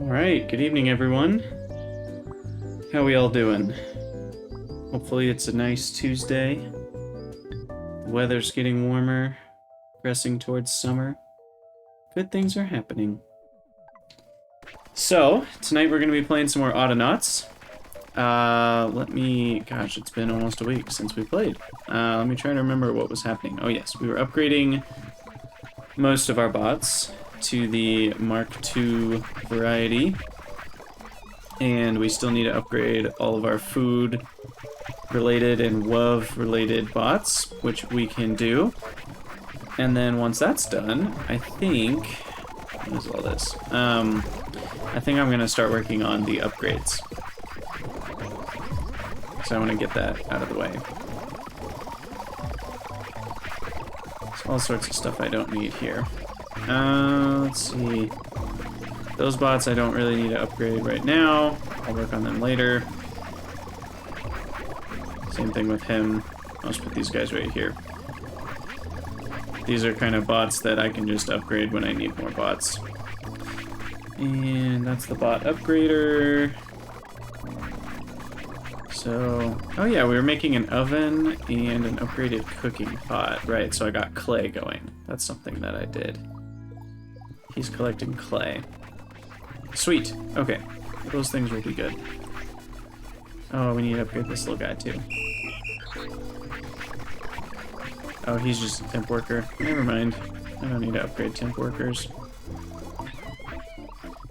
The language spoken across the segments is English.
Alright, good evening everyone. How we all doing? Hopefully it's a nice Tuesday. The weather's getting warmer, progressing towards summer. Good things are happening. So, tonight we're going to be playing some more Autonauts. Gosh, it's been almost a week since we played. Let me try to remember what was happening. Oh yes, we were upgrading most of our bots to the Mark II variety. And we still need to upgrade all of our food-related and WOV-related bots, which we can do. And then once that's done, I think... What is all this? I think I'm going to start working on the upgrades. So I want to get that out of the way. There's all sorts of stuff I don't need here. Let's see. Those bots I don't really need to upgrade right now. I'll work on them later. Same thing with him. I'll just put these guys right here. These are kind of bots that I can just upgrade when I need more bots. And that's the bot upgrader. So, oh yeah, we were making an oven and an upgraded cooking pot. Right, so I got clay going. That's something that I did. He's collecting clay. Sweet. Okay. Those things will be good. Oh, we need to upgrade this little guy too. Oh, he's just a temp worker. Never mind. I don't need to upgrade temp workers.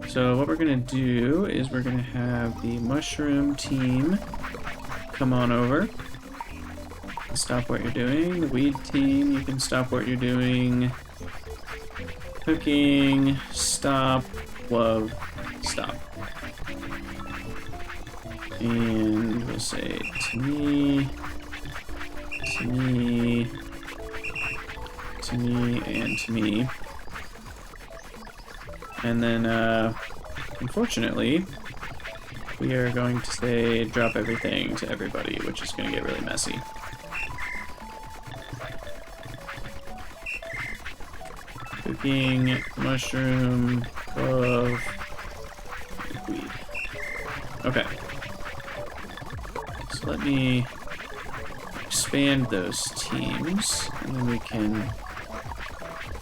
So what we're going to do is we're going to have the mushroom team come on over. Stop what you're doing. The weed team, you can stop what you're doing. Cooking, stop, love, stop. And we'll say to me, to me, to me, and to me. And then, unfortunately, we are going to say drop everything to everybody, which is going to get really messy. Cooking, mushroom, clove, weed. Okay. So let me expand those teams, and then we can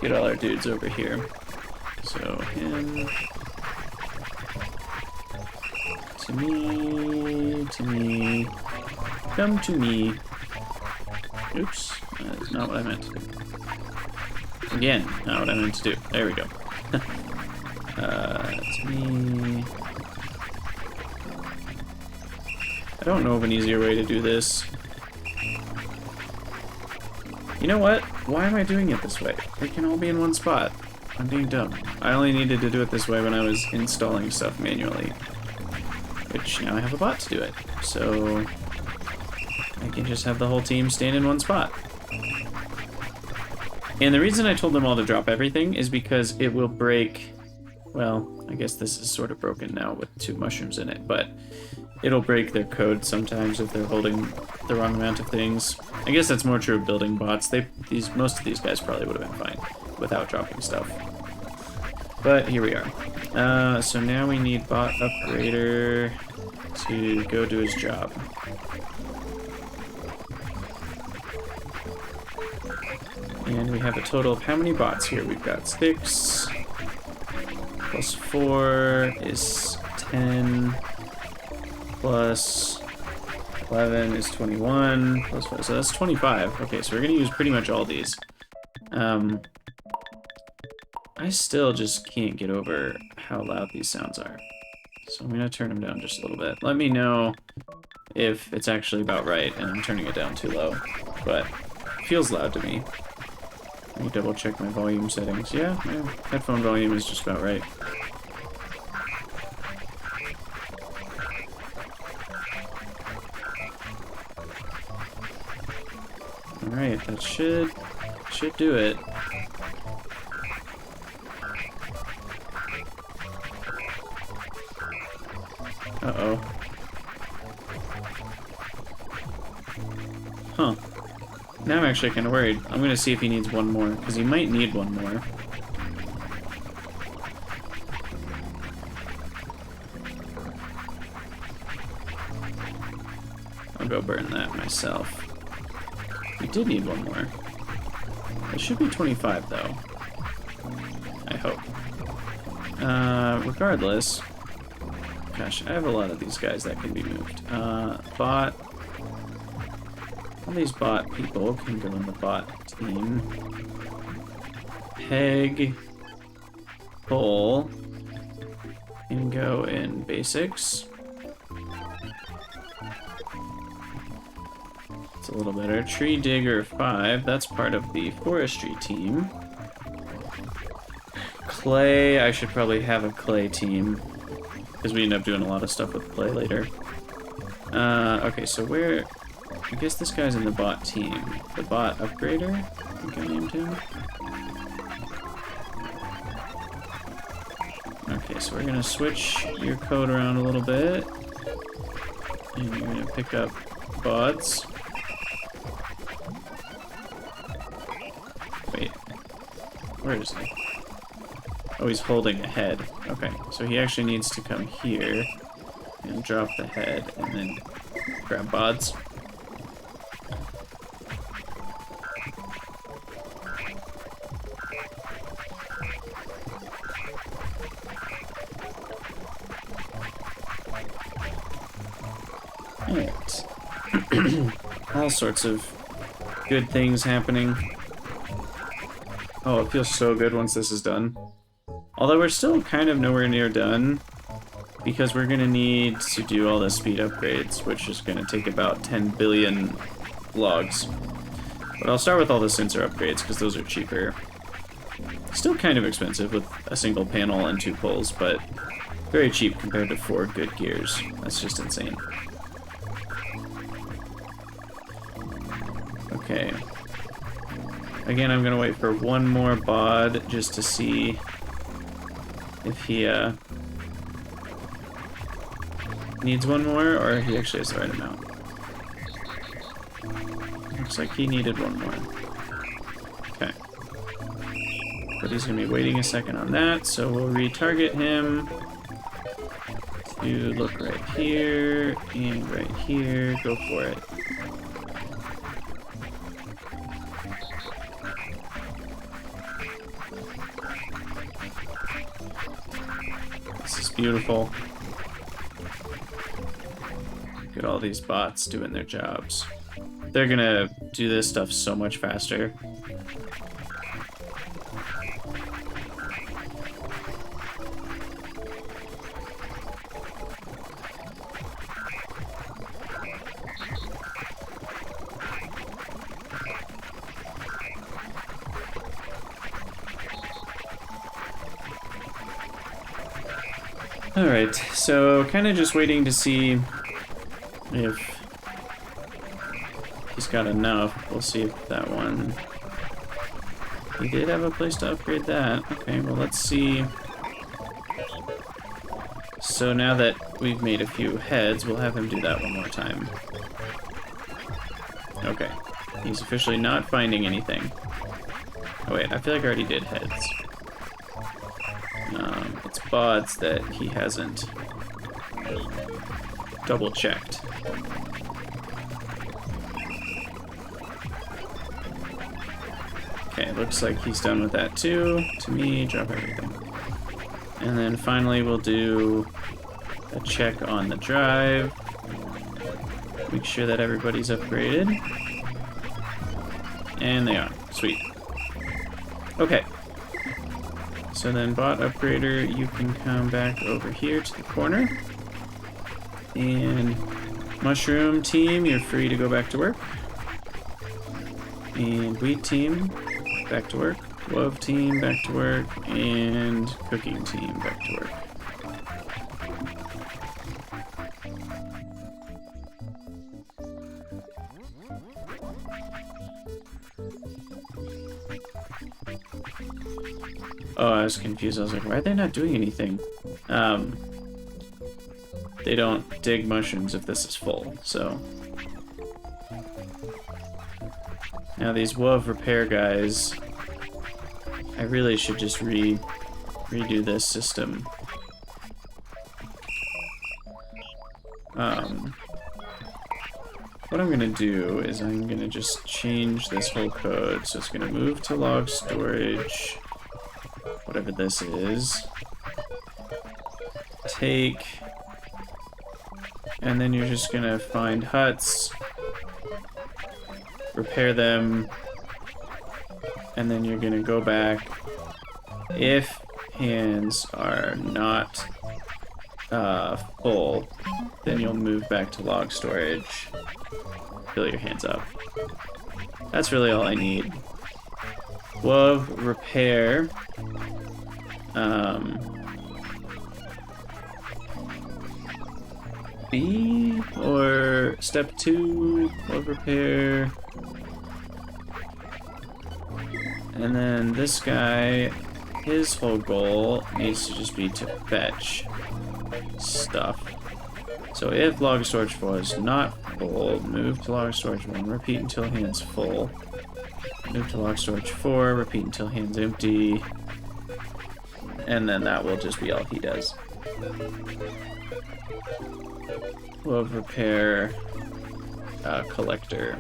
get all our dudes over here. So him, to me, come to me. Oops, that is not what I meant to do. Again, not what I meant to do. There we go. To me. I don't know of an easier way to do this. You know what? Why am I doing it this way? They can all be in one spot. I'm being dumb. I only needed to do it this way when I was installing stuff manually. Which, now I have a bot to do it. So, I can just have the whole team stand in one spot. And the reason I told them all to drop everything is because it will break... Well, I guess this is sort of broken now with 2 mushrooms in it, but it'll break their code sometimes if they're holding the wrong amount of things. I guess that's more true of building bots. Most of these guys probably would have been fine without dropping stuff. But here we are. So now we need bot upgrader to go do his job. And we have a total of how many bots here? We've got 6 plus 4 is 10 plus 11 is 21 plus 5, so that's 25. Okay, so we're gonna use pretty much all these. I still just can't get over how loud these sounds are. So I'm gonna turn them down just a little bit. Let me know if it's actually about right and I'm turning it down too low. But it feels loud to me. Let me double check my volume settings. Yeah, my headphone volume is just about right. Alright, that should do it. Uh-oh. Huh. Now I'm actually kind of worried. I'm going to see if he needs one more, because he might need one more. go burn that myself. We did need one more. It should be 25 though. I hope. Regardless. Gosh, I have a lot of these guys that can be moved. Bot. All these bot people can go in the bot team. Peg. Pull. Can go in basics. It's a little better. Tree Digger 5, that's part of the forestry team. Clay, I should probably have a clay team, because we end up doing a lot of stuff with clay later. Okay, so where... I guess this guy's in the bot team. The bot upgrader, I think I named him. Okay, so we're gonna switch your code around a little bit. And you're gonna pick up bots. Wait, where is he? Oh, he's holding a head. Okay, so he actually needs to come here and drop the head and then grab bods. Alright. All sorts of good things happening. Oh, it feels so good once this is done. Although we're still kind of nowhere near done, because we're going to need to do all the speed upgrades, which is going to take about 10 billion logs. But I'll start with all the sensor upgrades, because those are cheaper. Still kind of expensive with a single panel and 2 pulls, but very cheap compared to 4 good gears. That's just insane. Okay. Again, I'm going to wait for one more bod just to see if he needs one more, or if he actually has the right amount. Looks like he needed one more. Okay. But he's going to be waiting a second on that, so we'll retarget him to look right here and right here. Go for it. This is beautiful. Look at all these bots doing their jobs. They're gonna do this stuff so much faster. Alright, so kind of just waiting to see if he's got enough. We'll see if that one... He did have a place to upgrade that. Okay, well let's see. So now that we've made a few heads, we'll have him do that one more time. Okay, he's officially not finding anything. Oh wait, I feel like I already did heads. It's bods that he hasn't double checked. Okay, looks like he's done with that too. To me, drop everything. And then finally we'll do a check on the drive. Make sure that everybody's upgraded. And they are. Sweet. Okay. So then bot upgrader, you can come back over here to the corner. And mushroom team, you're free to go back to work. And wheat team, back to work. Love team, back to work. And cooking team, back to work. Oh, I was confused. I was like, why are they not doing anything? They don't dig mushrooms if this is full, so. Now these WOV repair guys, I really should just redo this system. what I'm gonna do is I'm gonna just change this whole code. So it's gonna move to log storage, whatever this is. Take, and then you're just gonna find huts, repair them, and then you're gonna go back. If hands are not full, then you'll move back to log storage. Fill your hands up. That's really all I need. Glove repair. B or step 2, glove repair. And then this guy, his whole goal needs to just be to fetch stuff. So if log storage 4 is not full, move to log storage 1, repeat until hand's full. Move to log storage 4, repeat until hand's empty. And then that will just be all he does. Glove repair, collector.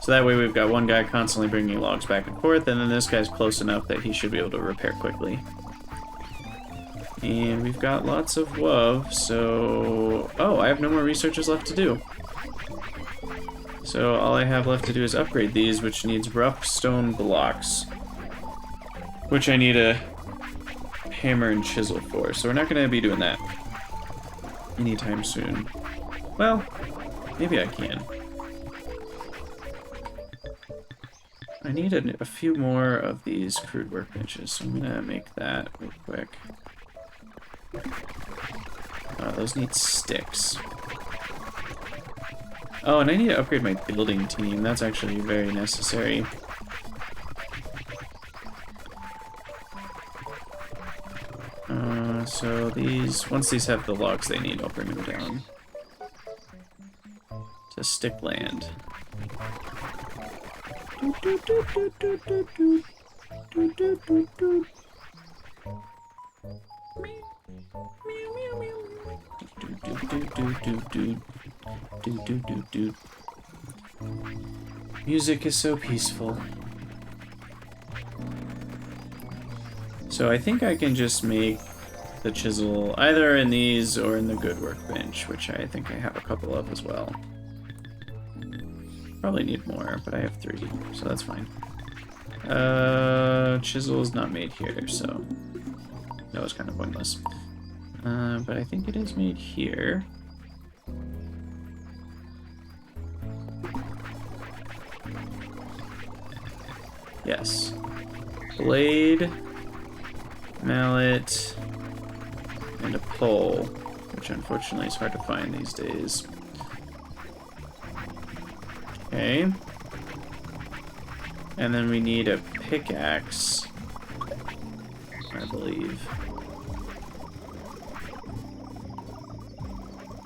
So that way we've got one guy constantly bringing logs back and forth, and then this guy's close enough that he should be able to repair quickly. And we've got lots of WOV, so... Oh, I have no more researches left to do. So all I have left to do is upgrade these, which needs rough stone blocks. Which I need a hammer and chisel for, so we're not going to be doing that anytime soon. Well, maybe I can. I need a few more of these crude workbenches, so I'm gonna make that real quick. Those need sticks. Oh, and I need to upgrade my building team. That's actually very necessary. So these, once these have the logs they need, I'll bring them down to stick land. Music is so peaceful. So I think I can just make the chisel either in these or in the good workbench, which I think I have a couple of as well. Probably need more, but I have 3, so that's fine. Chisel is not made here, so that was kind of pointless. But I think it is made here. Yes. Blade, mallet, and a pole, which unfortunately is hard to find these days. Okay. And then we need a pickaxe, I believe.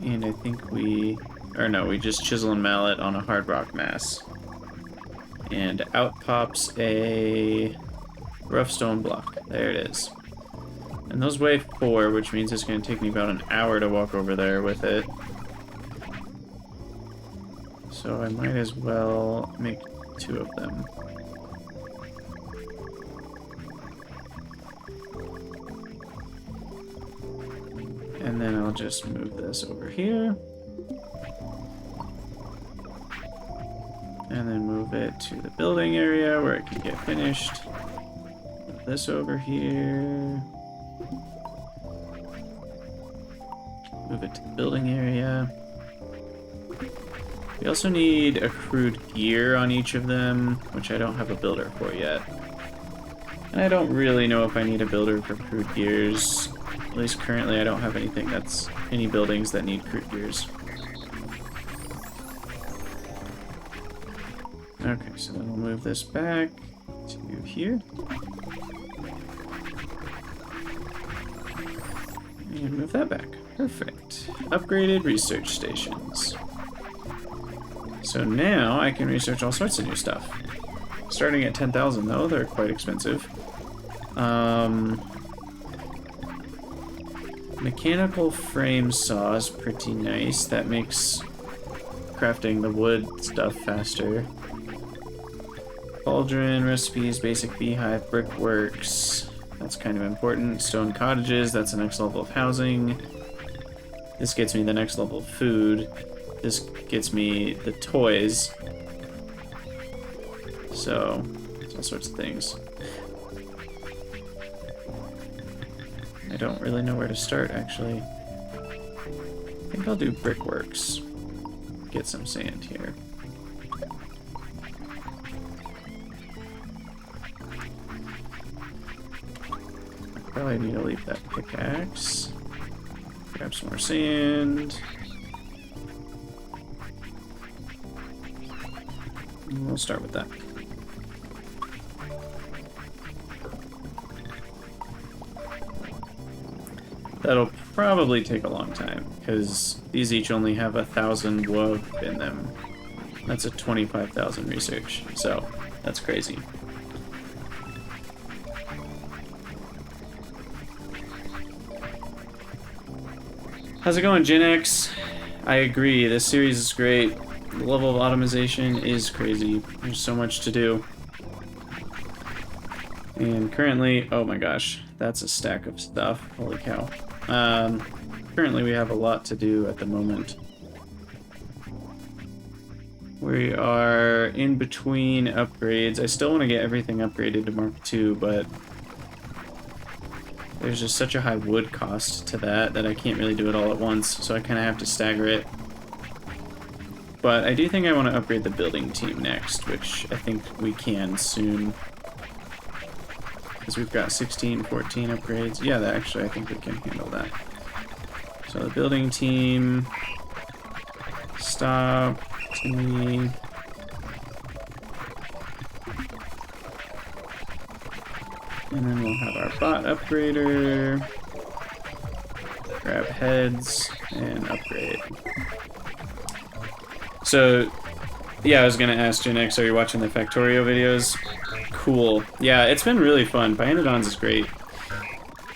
And I think we just chisel and mallet on a hard rock mass. And out pops a rough stone block. There it is. And those weigh 4, which means it's going to take me about an hour to walk over there with it. So I might as well make 2 of them. And then I'll just move this over here. And then move it to the building area where it can get finished. Move this over here. Move it to the building area. We also need accrued gear on each of them, which I don't have a builder for yet. And I don't really know if I need a builder for crude gears. At least currently I don't have anything that's any buildings that need crude gears. Okay, so then we'll move this back to here. And move that back. Perfect. Upgraded research stations. So now I can research all sorts of new stuff. Starting at 10,000 though, they're quite expensive. Mechanical frame saw is pretty nice. That makes crafting the wood stuff faster. Cauldron, recipes, basic beehive, brickworks. That's kind of important. Stone cottages, that's the next level of housing. This gets me the next level of food. This gets me the toys. So, it's all sorts of things. I don't really know where to start, actually. I think I'll do brickworks. Get some sand here. I probably need to leave that pickaxe. Grab some more sand. And we'll start with that. That'll probably take a long time, because these each only have 1,000 wood in them. That's a 25,000 research, so that's crazy. How's it going, Gen X? I agree, this series is great. The level of optimization is crazy. There's so much to do. And currently, oh my gosh, that's a stack of stuff. Holy cow. Currently we have a lot to do at the moment. We are in between upgrades. I still want to get everything upgraded to Mark II, but there's just such a high wood cost to that I can't really do it all at once, so I kind of have to stagger it. But I do think I want to upgrade the building team next, which I think we can soon. Because we've got 16, 14 upgrades. Yeah, actually, I think we can handle that. So the building team. Stop. Team. And then we'll have our bot upgrader. Grab heads and upgrade. So, yeah, I was gonna ask Gen X, are you watching the Factorio videos? Cool. Yeah, it's been really fun. Bianodons is great.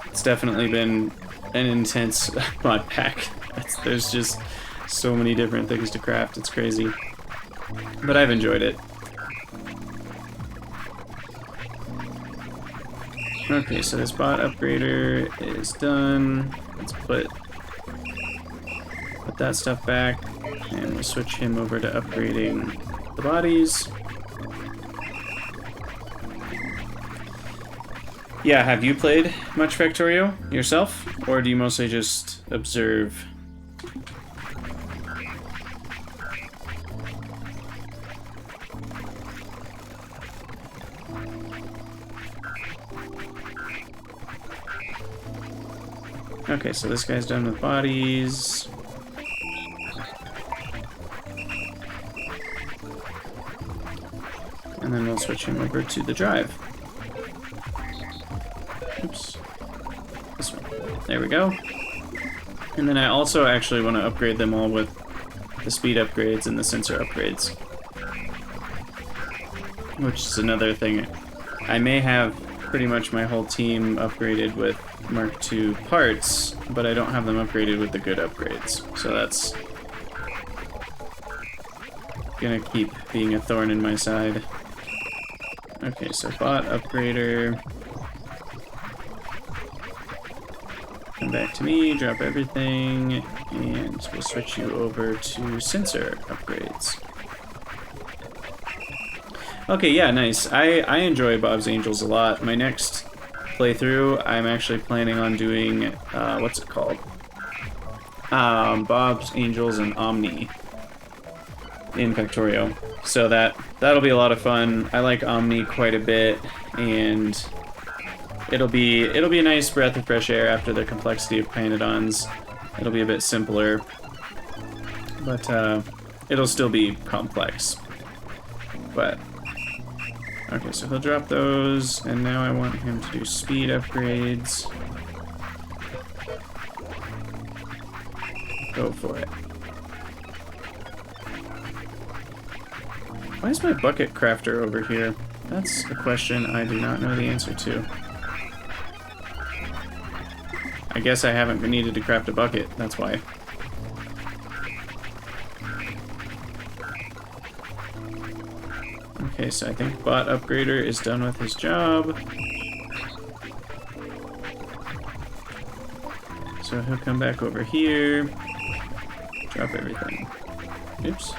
It's definitely been an intense mod pack. There's just so many different things to craft. It's crazy. But I've enjoyed it. Okay, so this bot upgrader is done. Let's put that stuff back, and we'll switch him over to upgrading the bodies. Yeah, have you played much Factorio yourself, or do you mostly just observe? Okay, so this guy's done with bodies. And then we'll switch him over to the drive. Oops. This one. There we go. And then I also actually want to upgrade them all with the speed upgrades and the sensor upgrades. Which is another thing. I may have pretty much my whole team upgraded with Mark II parts, but I don't have them upgraded with the good upgrades. So that's gonna keep being a thorn in my side. Okay, so bot upgrader. Come back to me, drop everything, and we'll switch you over to sensor upgrades. Okay, yeah, nice. I enjoy Bob's Angels a lot. My next playthrough, I'm actually planning on doing, what's it called? Bob's Angels and Omni in Factorio. So that'll be a lot of fun. I like Omni quite a bit, and it'll be a nice breath of fresh air after the complexity of Panodons. It'll be a bit simpler, but it'll still be complex. But okay, so he'll drop those, and now I want him to do speed upgrades. Go for it. Why is my bucket crafter over here? That's a question I do not know the answer to. I guess I haven't needed to craft a bucket, that's why. Okay, so I think Bot Upgrader is done with his job. So he'll come back over here, drop everything. Oops.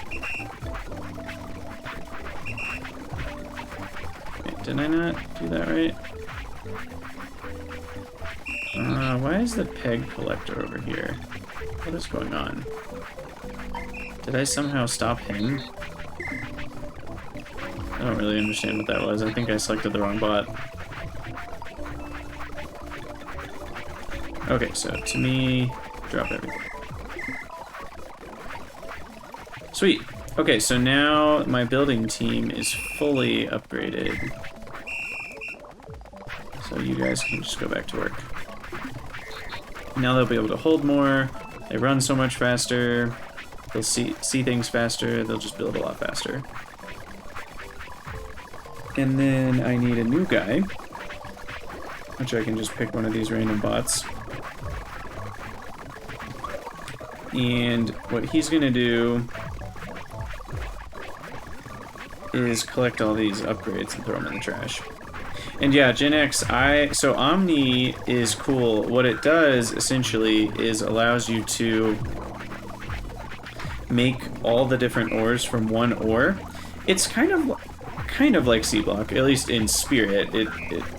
Wait, did I not do that right? Why is the peg collector over here? What is going on? Did I somehow stop him? I don't really understand what that was. I think I selected the wrong bot. Okay, so to me, drop everything. Sweet. Okay, so now my building team is fully upgraded. So you guys can just go back to work. Now they'll be able to hold more. They run so much faster. They'll see things faster. They'll just build a lot faster. And then I need a new guy, which I can just pick one of these random bots. And what he's gonna do is collect all these upgrades and throw them in the trash. And yeah, Gen X, so Omni is cool. What it does, essentially, is allows you to make all the different ores from one ore. It's kind of like C-Block, at least in spirit. It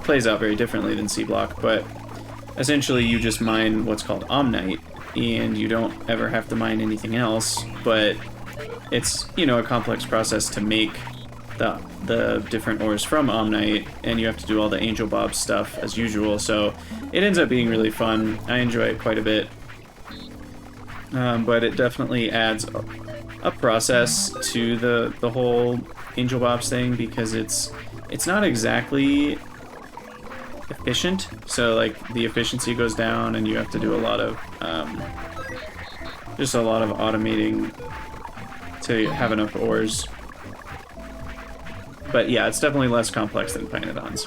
plays out very differently than C-Block, but essentially you just mine what's called Omnite, and you don't ever have to mine anything else, but it's, you know, a complex process to make the different ores from Omnite, and you have to do all the Angel Bob stuff as usual, so it ends up being really fun. I enjoy it quite a bit, but it definitely adds a process to the whole Angel Bobs thing, because it's not exactly efficient, so like the efficiency goes down and you have to do a lot of just a lot of automating to have enough ores. But yeah, it's definitely less complex than Pinodons.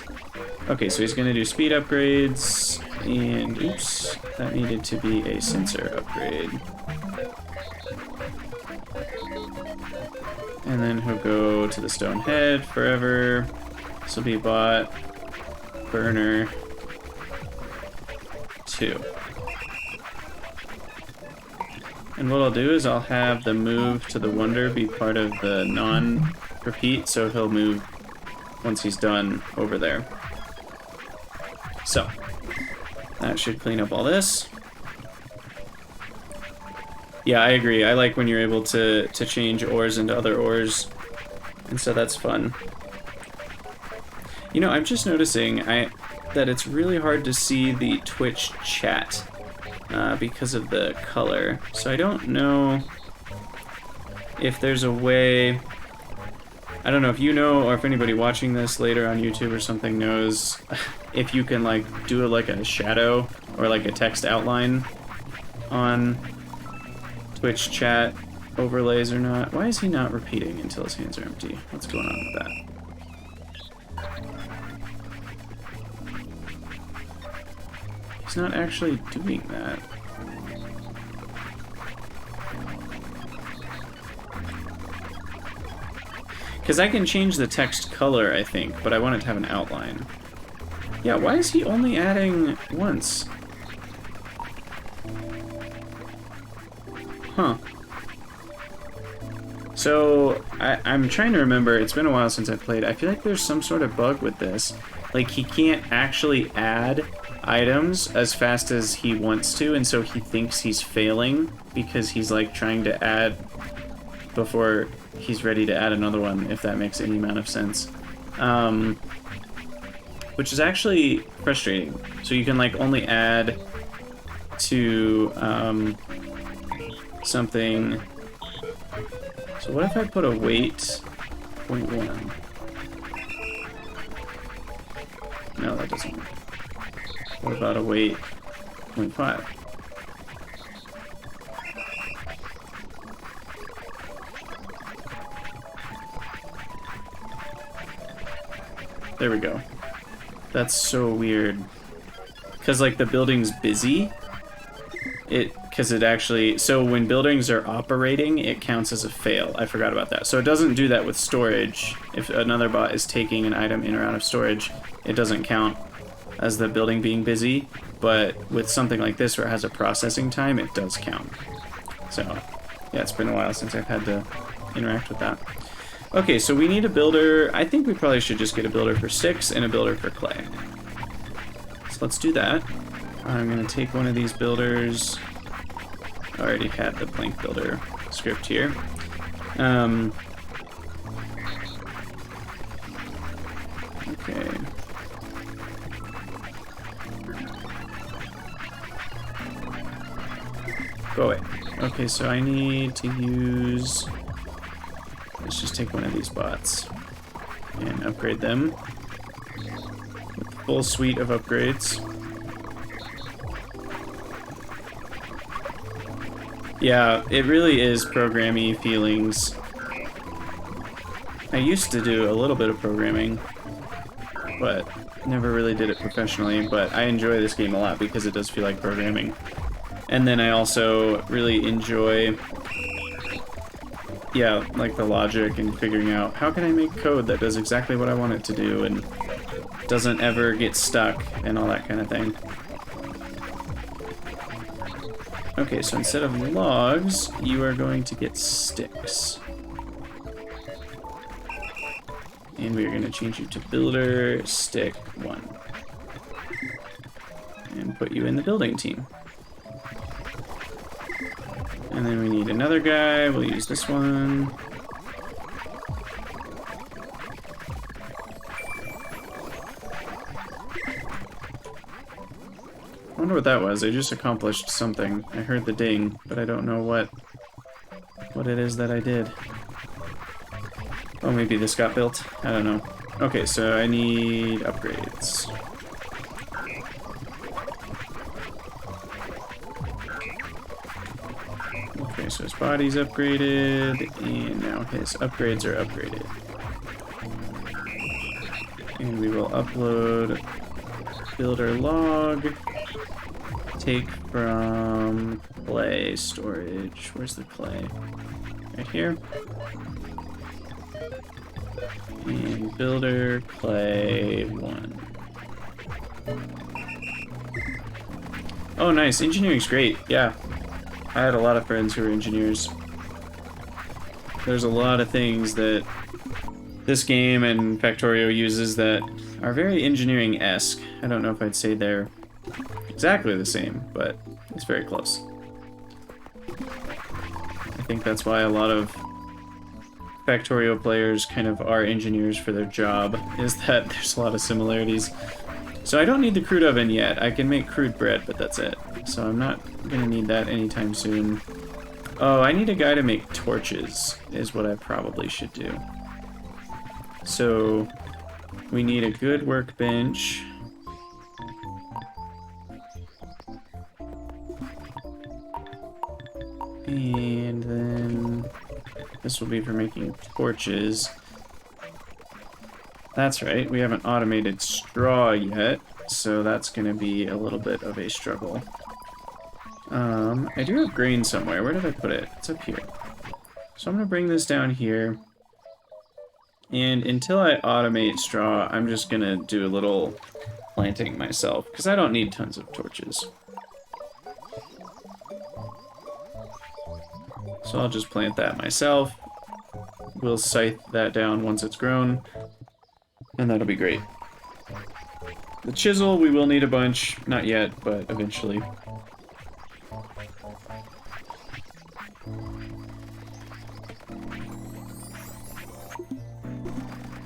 Okay, so he's going to do speed upgrades, and oops, that needed to be a sensor upgrade. And then he'll go to the stone head forever. This will be bot burner 2. And what I'll do is I'll have the move to the wonder be part of the non-repeat, so he'll move once he's done over there. So, that should clean up all this. Yeah, I agree. I like when you're able to change ores into other ores, and so that's fun. You know, I'm just noticing that it's really hard to see the Twitch chat because of the color. So I don't know if there's a way... I don't know if you know, or if anybody watching this later on YouTube or something knows, if you can like do like a shadow or like a text outline on Twitch chat overlays or not. Why is he not repeating until his hands are empty? What's going on with that? He's not actually doing that. Because I can change the text color, I think, but I want it to have an outline. Yeah, why is he only adding once? Huh. So, I'm trying to remember, it's been a while since I've played. I feel like there's some sort of bug with this. Like, he can't actually add items as fast as he wants to, and so he thinks he's failing because he's, like, trying to add before he's ready to add another one, if that makes any amount of sense. Which is actually frustrating. So you can, like, only add to, something... So what if I put a weight 0.1? No, that doesn't work. What about a weight 0.5? There we go. That's so weird. because like the building's busy, because it actually, so when buildings are operating, it counts as a fail. I forgot about that. So it doesn't do that with storage. If another bot is taking an item in or out of storage, it doesn't count as the building being busy. But with something like this where it has a processing time, it does count. So yeah, it's been a while since I've had to interact with that. Okay, so we need a builder. I think we probably should just get a builder for sticks and a builder for clay. So let's do that. I'm going to take one of these builders. I already had the plank builder script here. Okay. Go away. Okay, so I need to use... Let's just take one of these bots and upgrade them with the full suite of upgrades. Yeah, it really is programmy feelings. I used to do a little bit of programming, but never really did it professionally, but I enjoy this game a lot because it does feel like programming. And then I also really enjoy, yeah, like the logic and figuring out how can I make code that does exactly what I want it to do and doesn't ever get stuck and all that kind of thing. Okay, so instead of logs, you are going to get sticks. And we are going to change you to builder stick 1. And put you in the building team. And then we need another guy. We'll use this one. I wonder what that was. I just accomplished something. I heard the ding, but I don't know what it is that I did. Oh, maybe this got built? I don't know. Okay, so I need upgrades. Okay, so his body's upgraded, and now his upgrades are upgraded. And we will upload builder log. Take from clay storage. Where's the clay? Right here. And builder clay 1. Oh, nice. Engineering's great. Yeah. I had a lot of friends who were engineers. There's a lot of things that this game and Factorio uses that are very engineering-esque. I don't know if I'd say they're exactly the same, but it's very close. I think that's why a lot of Factorio players kind of are engineers for their job, is that there's a lot of similarities. So I don't need the crude oven yet. I can make crude bread, but that's it. So I'm not going to need that anytime soon. Oh, I need a guy to make torches, is what I probably should do. So we need a good workbench. And then this will be for making torches. That's right, we haven't automated straw yet, so that's going to be a little bit of a struggle. I do have grain somewhere. Where did I put it? It's up here. So I'm going to bring this down here. And until I automate straw, I'm just going to do a little planting myself, because I don't need tons of torches. So I'll just plant that myself. We'll scythe that down once it's grown, and that'll be great. The chisel, we will need a bunch. Not yet, but eventually.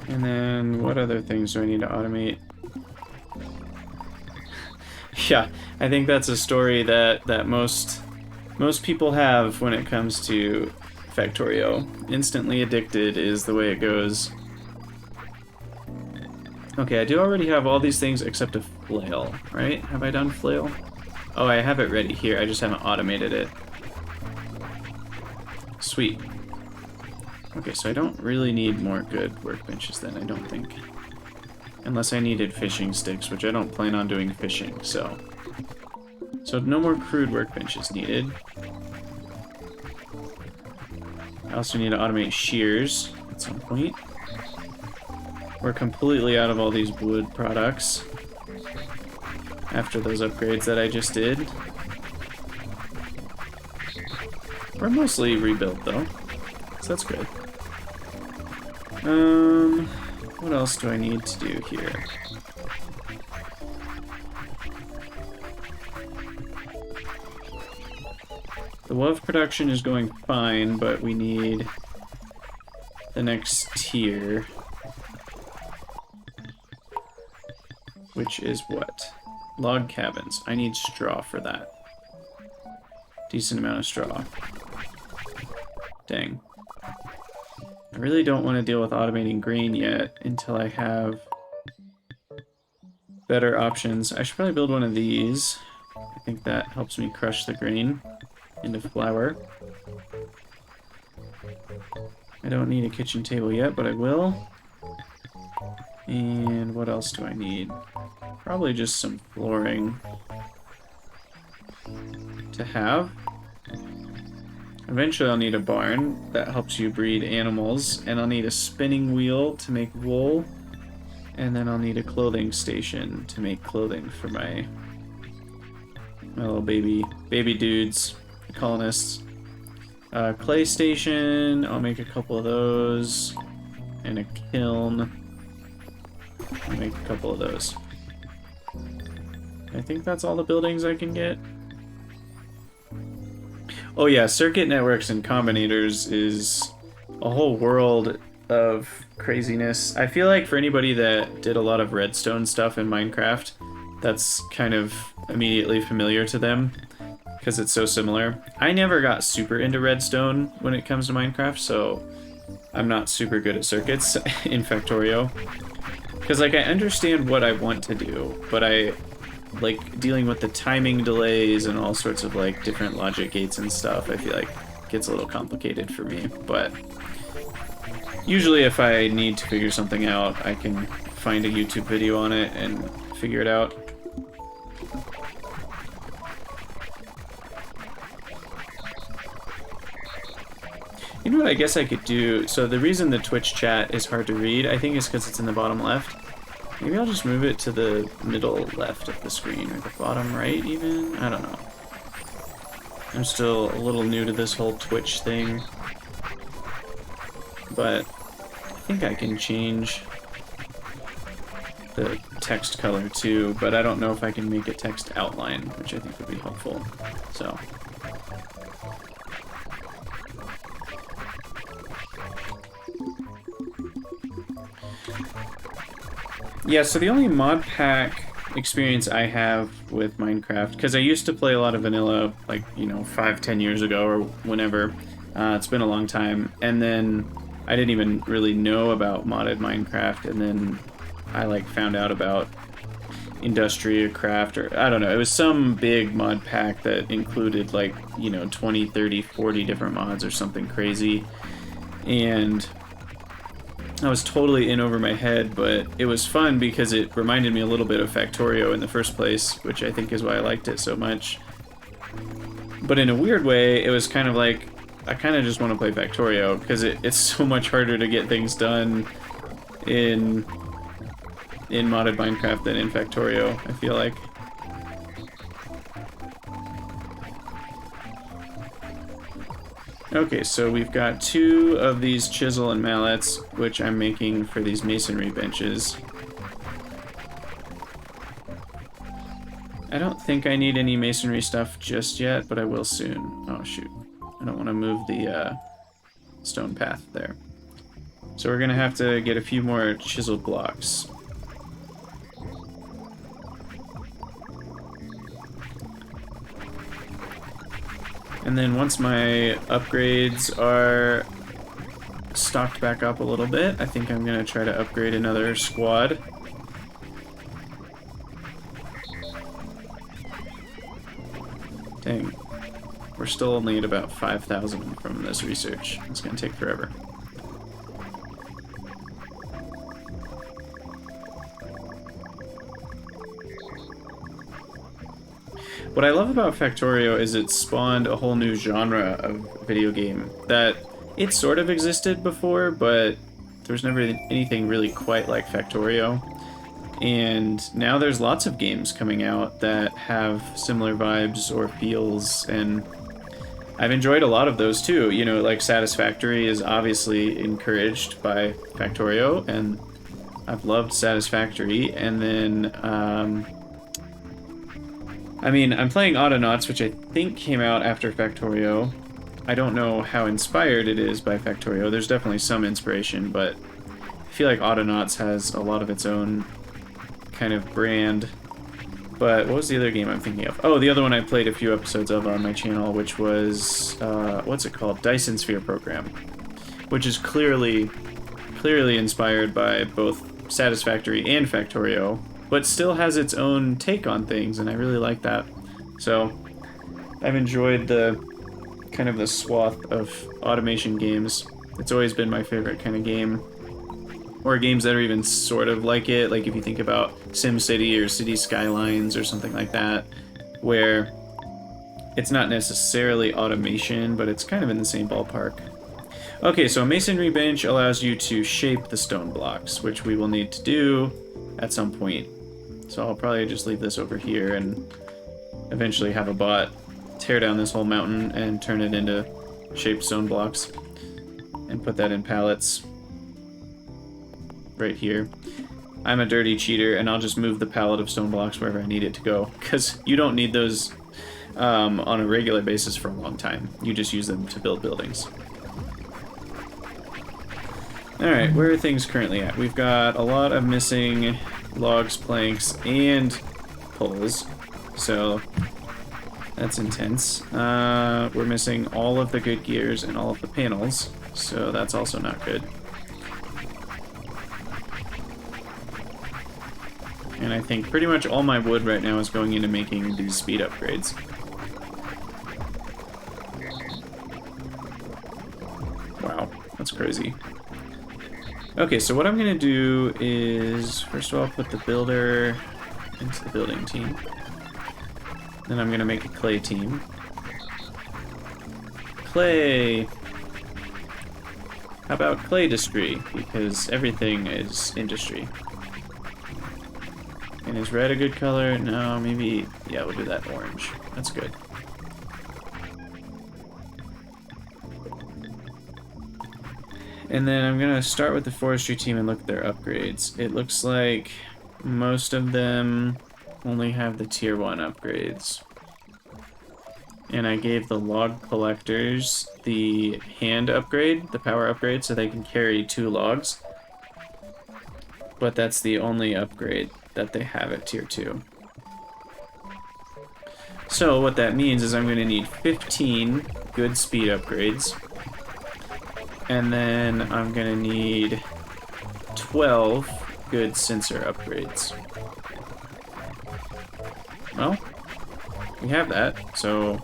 And then, what other things do I need to automate? Yeah, I think that's a story that most people have when it comes to Factorio. Instantly addicted is the way it goes. Okay, I do already have all these things except a flail, right? Have I done flail? Oh, I have it ready here. I just haven't automated it. Sweet. Okay, so I don't really need more good workbenches then, I don't think. Unless I needed fishing sticks, which I don't plan on doing fishing, so... So no more crude workbenches needed. I also need to automate shears at some point. We're completely out of all these wood products after those upgrades that I just did. We're mostly rebuilt though, so that's good. What else do I need to do here? The WOV production is going fine, but we need the next tier. Which is what? Log cabins. I need straw for that. Decent amount of straw. Dang. I really don't want to deal with automating grain yet until I have better options. I should probably build one of these. I think that helps me crush the grain into flour. I don't need a kitchen table yet, but I will. And what else do I need? Probably just some flooring to have. Eventually I'll need a barn that helps you breed animals, and I'll need a spinning wheel to make wool, and then I'll need a clothing station to make clothing for my little baby dudes, colonists. Clay station, I'll make a couple of those, and a kiln. I'll make a couple of those. I think that's all the buildings I can get. Oh yeah, circuit networks and combinators is a whole world of craziness. I feel like for anybody that did a lot of redstone stuff in Minecraft, that's kind of immediately familiar to them, because it's so similar. I never got super into redstone when it comes to Minecraft, so I'm not super good at circuits in Factorio. Because, like, I understand what I want to do, but I like dealing with the timing delays and all sorts of, like, different logic gates and stuff. I feel like it gets a little complicated for me, but usually if I need to figure something out, I can find a YouTube video on it and figure it out. You know what I guess I could do? So the reason the Twitch chat is hard to read, I think, is because it's in the bottom left. Maybe I'll just move it to the middle left of the screen, or the bottom right even? I don't know. I'm still a little new to this whole Twitch thing. But I think I can change the text color too, but I don't know if I can make it text outline, which I think would be helpful. So. Yeah, so the only mod pack experience I have with Minecraft, because I used to play a lot of vanilla, like, you know, 5-10 years ago or whenever. It's been a long time, and then I didn't even really know about modded Minecraft, and then I, like, found out about Industria Craft, or I don't know, it was some big mod pack that included, like, you know, 20, 30, 40 different mods or something crazy, and I was totally in over my head, but it was fun because it reminded me a little bit of Factorio in the first place, which I think is why I liked it so much. But in a weird way, it was kind of like, I kind of just want to play Factorio, because it's so much harder to get things done in modded Minecraft than in Factorio, I feel like. Okay, so we've got 2 of these chisel and mallets, which I'm making for these masonry benches. I don't think I need any masonry stuff just yet, but I will soon. Oh, shoot. I don't want to move the stone path there. So we're going to have to get a few more chisel blocks. And then once my upgrades are stocked back up a little bit, I think I'm going to try to upgrade another squad. Dang. We're still only at about 5,000 from this research. It's going to take forever. What I love about Factorio is it spawned a whole new genre of video game that it sort of existed before, but there was never anything really quite like Factorio. And now there's lots of games coming out that have similar vibes or feels, and I've enjoyed a lot of those too. You know, like Satisfactory is obviously encouraged by Factorio, and I've loved Satisfactory. And then, I mean, I'm playing Autonauts, which I think came out after Factorio. I don't know how inspired it is by Factorio. There's definitely some inspiration, but I feel like Autonauts has a lot of its own kind of brand. But what was the other game I'm thinking of? Oh, the other one I played a few episodes of on my channel, which was, what's it called? Dyson Sphere Program, which is clearly inspired by both Satisfactory and Factorio, but still has its own take on things, and I really like that. So I've enjoyed the kind of the swath of automation games. It's always been my favorite kind of game. Or games that are even sort of like it, like if you think about SimCity or City Skylines or something like that, where it's not necessarily automation, but it's kind of in the same ballpark. Okay, so a masonry bench allows you to shape the stone blocks, which we will need to do at some point. So I'll probably just leave this over here and eventually have a bot tear down this whole mountain and turn it into shaped stone blocks and put that in pallets right here. I'm a dirty cheater, and I'll just move the pallet of stone blocks wherever I need it to go, because you don't need those on a regular basis for a long time. You just use them to build buildings. Alright, where are things currently at? We've got a lot of missing logs, planks, and poles, so that's intense. We're missing all of the good gears and all of the panels, so that's also not good. And I think pretty much all my wood right now is going into making these speed upgrades. Wow, that's crazy. Okay, so what I'm gonna do is, first of all, put the builder into the building team. Then I'm gonna make a clay team. Clay! How about clay industry? Because everything is industry. And is red a good color? No, maybe, yeah, we'll do that orange. That's good. And then I'm gonna start with the forestry team and look at their upgrades. It looks like most of them only have the tier 1 upgrades. And I gave the log collectors the hand upgrade, the power upgrade, so they can carry 2 logs. But that's the only upgrade that they have at tier 2. So what that means is I'm going to need 15 good speed upgrades, and then I'm going to need 12 good sensor upgrades. Well, we have that, so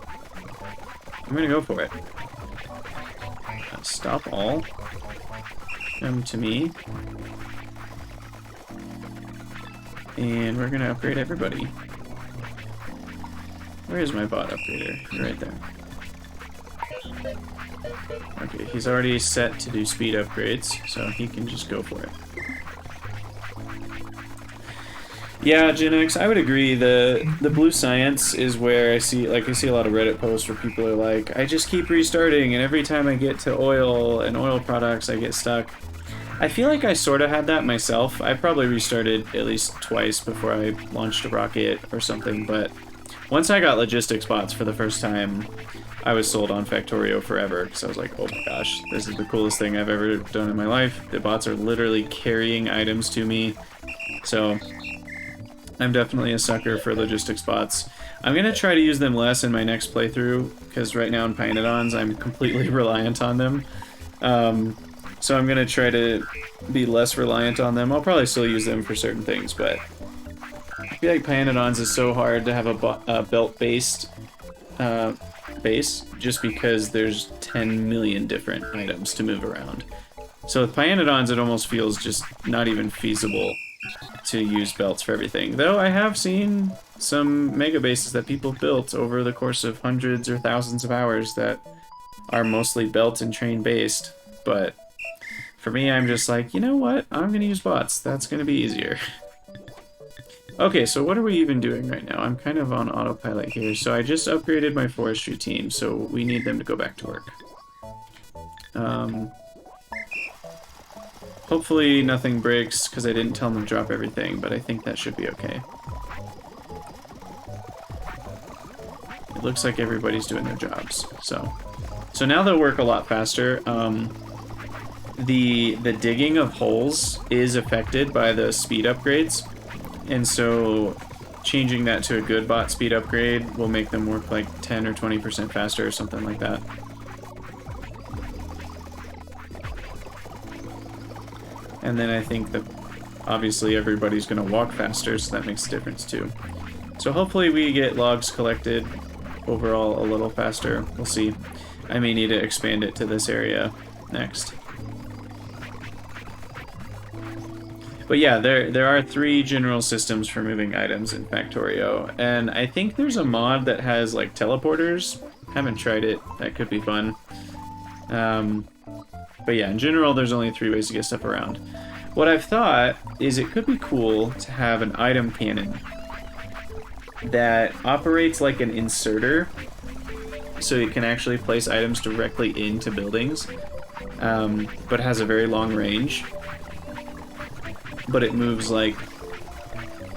I'm going to go for it. Stop all. Come to me. And we're gonna upgrade everybody. Where is my bot upgrader? You're right there. Okay, he's already set to do speed upgrades, so he can just go for it. Yeah, Genix, I would agree. The blue science is where I see a lot of Reddit posts where people are like, I just keep restarting, and every time I get to oil and oil products, I get stuck. I feel like I sort of had that myself. I probably restarted at least twice before I launched a rocket or something, but once I got logistics bots for the first time, I was sold on Factorio forever, because I was like, oh my gosh, this is the coolest thing I've ever done in my life. The bots are literally carrying items to me, so I'm definitely a sucker for logistics bots. I'm going to try to use them less in my next playthrough, because right now in Pyanodons, I'm completely reliant on them. So I'm going to try to be less reliant on them. I'll probably still use them for certain things, but I feel like Pyanodons is so hard to have a belt-based base, just because there's 10 million different items to move around. So with Pyanodons, it almost feels just not even feasible to use belts for everything. Though I have seen some mega bases that people built over the course of hundreds or thousands of hours that are mostly belt and train based. But for me, I'm just like, you know what? I'm gonna use bots. That's gonna be easier. Okay, so what are we even doing right now? I'm kind of on autopilot here. So I just upgraded my forestry team, so we need them to go back to work. Hopefully nothing breaks, because I didn't tell them to drop everything, but I think that should be okay. It looks like everybody's doing their jobs, so now they'll work a lot faster. The digging of holes is affected by the speed upgrades, and so changing that to a good bot speed upgrade will make them work like 10 or 20% faster or something like that. And then I think that obviously everybody's going to walk faster, so that makes a difference too. So hopefully we get logs collected overall a little faster. We'll see. I may need to expand it to this area next. But yeah, there are 3 general systems for moving items in Factorio, and I think there's a mod that has like teleporters. Haven't tried it. That could be fun. But yeah, in general, there's only 3 ways to get stuff around. What I've thought is it could be cool to have an item cannon that operates like an inserter, so it can actually place items directly into buildings, but has a very long range. But it moves like,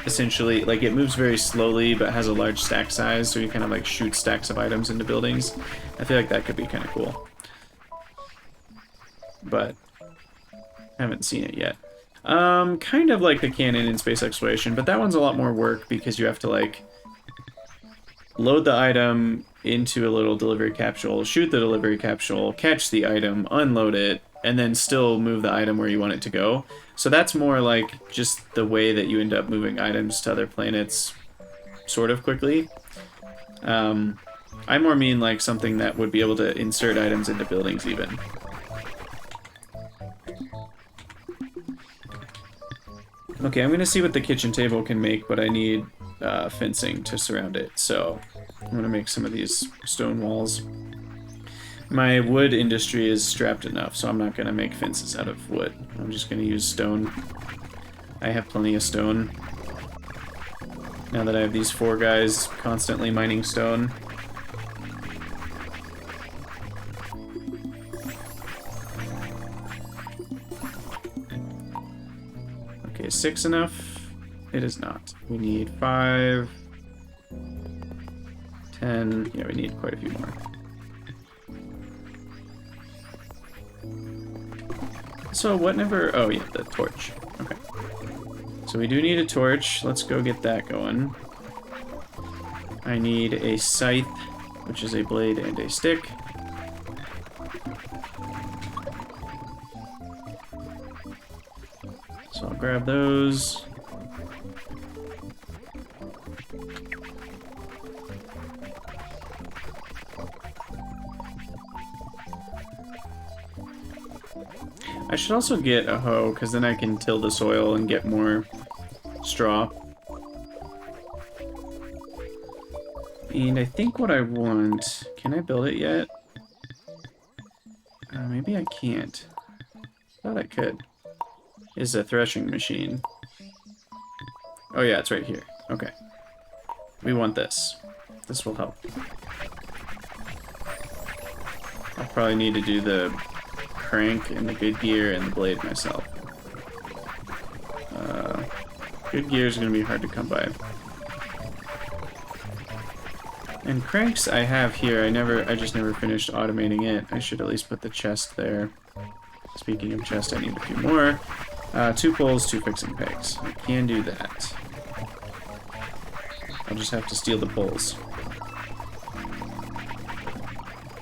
essentially, like it moves very slowly, but has a large stack size, so you kind of like shoot stacks of items into buildings. I feel like that could be kind of cool. But I haven't seen it yet. Kind of like the cannon in space exploration, but that one's a lot more work because you have to like load the item into a little delivery capsule, shoot the delivery capsule, catch the item, unload it, and then still move the item where you want it to go. So that's more like just the way that you end up moving items to other planets sort of quickly. I more mean like something that would be able to insert items into buildings even. Okay, I'm going to see what the kitchen table can make, but I need fencing to surround it, so I'm going to make some of these stone walls. My wood industry is strapped enough, so I'm not going to make fences out of wood. I'm just going to use stone. I have plenty of stone. Now that I have these 4 guys constantly mining stone. Okay, 6 enough? It is not. We need 5, 10. Yeah, we need quite a few more. So whatever. Oh yeah, the torch. Okay. So we do need a torch. Let's go get that going. I need a scythe, which is a blade and a stick. So I'll grab those. I should also get a hoe, because then I can till the soil and get more straw. And I think what I want... Can I build it yet? Maybe I can't. Thought I could. Is a threshing machine. Oh yeah, it's right here. Okay. We want this. This will help. I'll probably need to do the crank and the good gear and the blade myself. Good gear is going to be hard to come by. And cranks I have here. I just never finished automating it. I should at least put the chest there. Speaking of chest, I need a few more. 2 poles, 2 fixing pegs. I can do that. I'll just have to steal the poles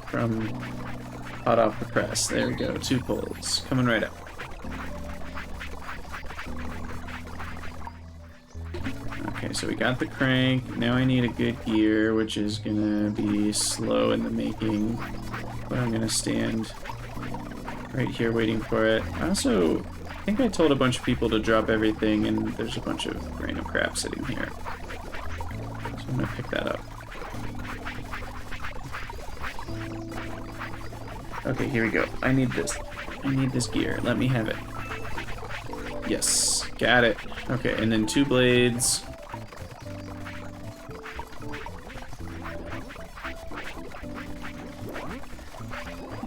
from hot off the press. There we go, 2 poles. Coming right up. Okay, so we got the crank. Now I need a good gear, which is gonna be slow in the making. But I'm gonna stand right here waiting for it. I think I told a bunch of people to drop everything, and there's a bunch of random crap sitting here. So I'm gonna pick that up. Okay, here we go. I need this. I need this gear. Let me have it. Yes, got it. Okay, and then 2 blades.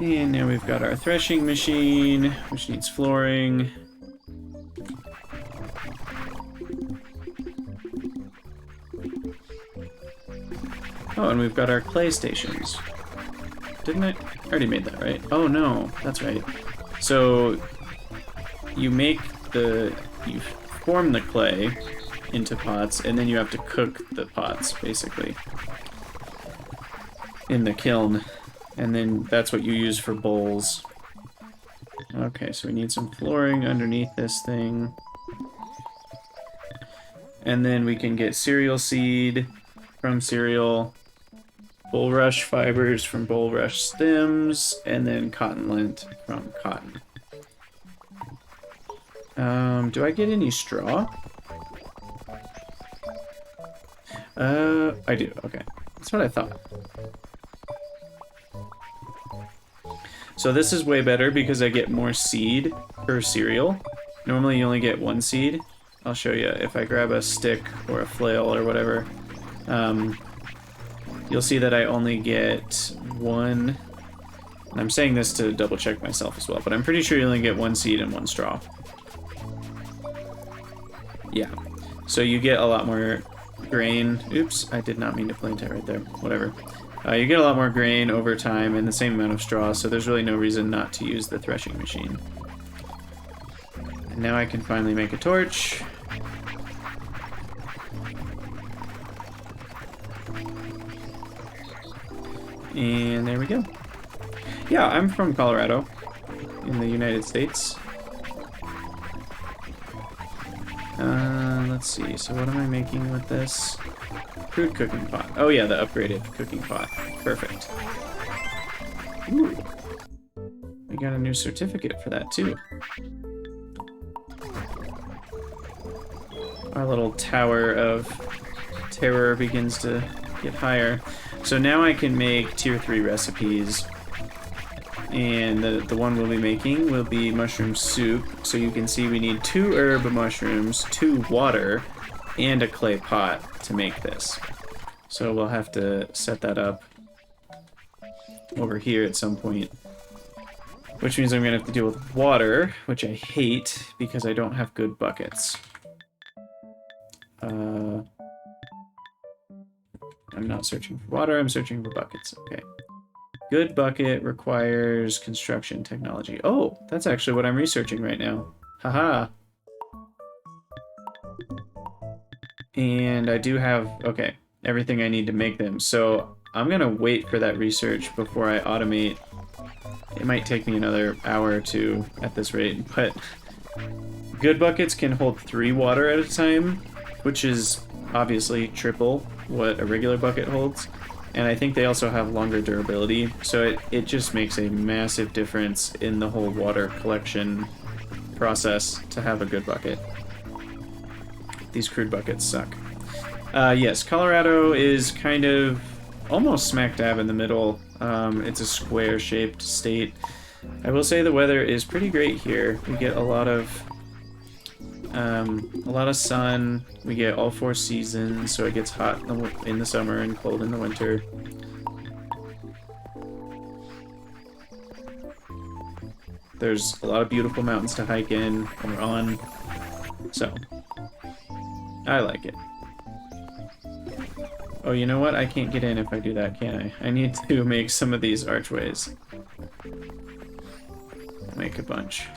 And now we've got our threshing machine, which needs flooring. Oh, and we've got our clay stations. Didn't I already made that, right? Oh no, that's right. So you you form the clay into pots, and then you have to cook the pots, basically, in the kiln. And then that's what you use for bowls. Okay, so we need some flooring underneath this thing. And then we can get cereal seed from cereal, bulrush fibers from bulrush stems, and then cotton lint from cotton. Do I get any straw? I do, okay. That's what I thought. So this is way better because I get more seed per cereal. Normally you only get 1 seed. I'll show you if I grab a stick or a flail or whatever. You'll see that I only get 1. And I'm saying this to double check myself as well, but I'm pretty sure you only get 1 seed and 1 straw. Yeah. So you get a lot more grain. Oops, I did not mean to plant it right there. Whatever. You get a lot more grain over time and the same amount of straw, so there's really no reason not to use the threshing machine. And now I can finally make a torch. And there we go. Yeah, I'm from Colorado, in the United States. Let's see, so what am I making with this? Crude cooking pot. Oh yeah, the upgraded cooking pot. Perfect. Ooh. We got a new certificate for that too. Our little tower of terror begins to get higher. So now I can make tier 3 recipes. And the one we'll be making will be mushroom soup. So you can see we need 2 herb mushrooms, 2 water, and a clay pot to make this. So we'll have to set that up over here at some point. Which means I'm gonna have to deal with water, which I hate because I don't have good buckets. I'm not searching for water, I'm searching for buckets. Okay. Good bucket requires construction technology. Oh, that's actually what I'm researching right now. Haha. And I do have, okay, everything I need to make them. So I'm gonna wait for that research before I automate. It might take me another hour or 2 at this rate, but good buckets can hold 3 water at a time, which is obviously triple what a regular bucket holds. And I think they also have longer durability, so it just makes a massive difference in the whole water collection process to have a good bucket. These crude buckets suck. Yes, Colorado is kind of almost smack dab in the middle. It's a square-shaped state. I will say the weather is pretty great here. We get a lot of sun. We get all 4 seasons, so it gets hot in the summer and cold in the winter. There's a lot of beautiful mountains to hike in or on, so I like it. Oh, you know what? I can't get in if I do that, can I? I need to make some of these archways. Make a bunch.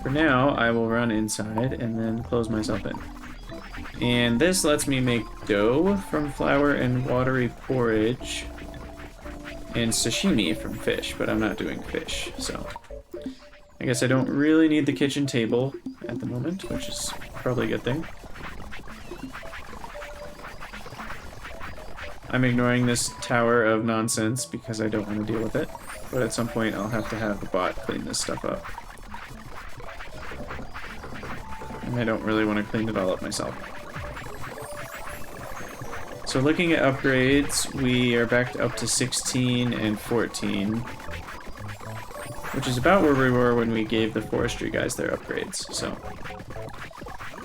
For now, I will run inside and then close myself in. And this lets me make dough from flour and watery porridge. And sashimi from fish, but I'm not doing fish, so... I guess I don't really need the kitchen table at the moment, which is probably a good thing. I'm ignoring this tower of nonsense because I don't want to deal with it, but at some point I'll have to have the bot clean this stuff up. and I don't really want to clean it all up myself. So looking at upgrades, we are back up to 16 and 14, which is about where we were when we gave the forestry guys their upgrades, so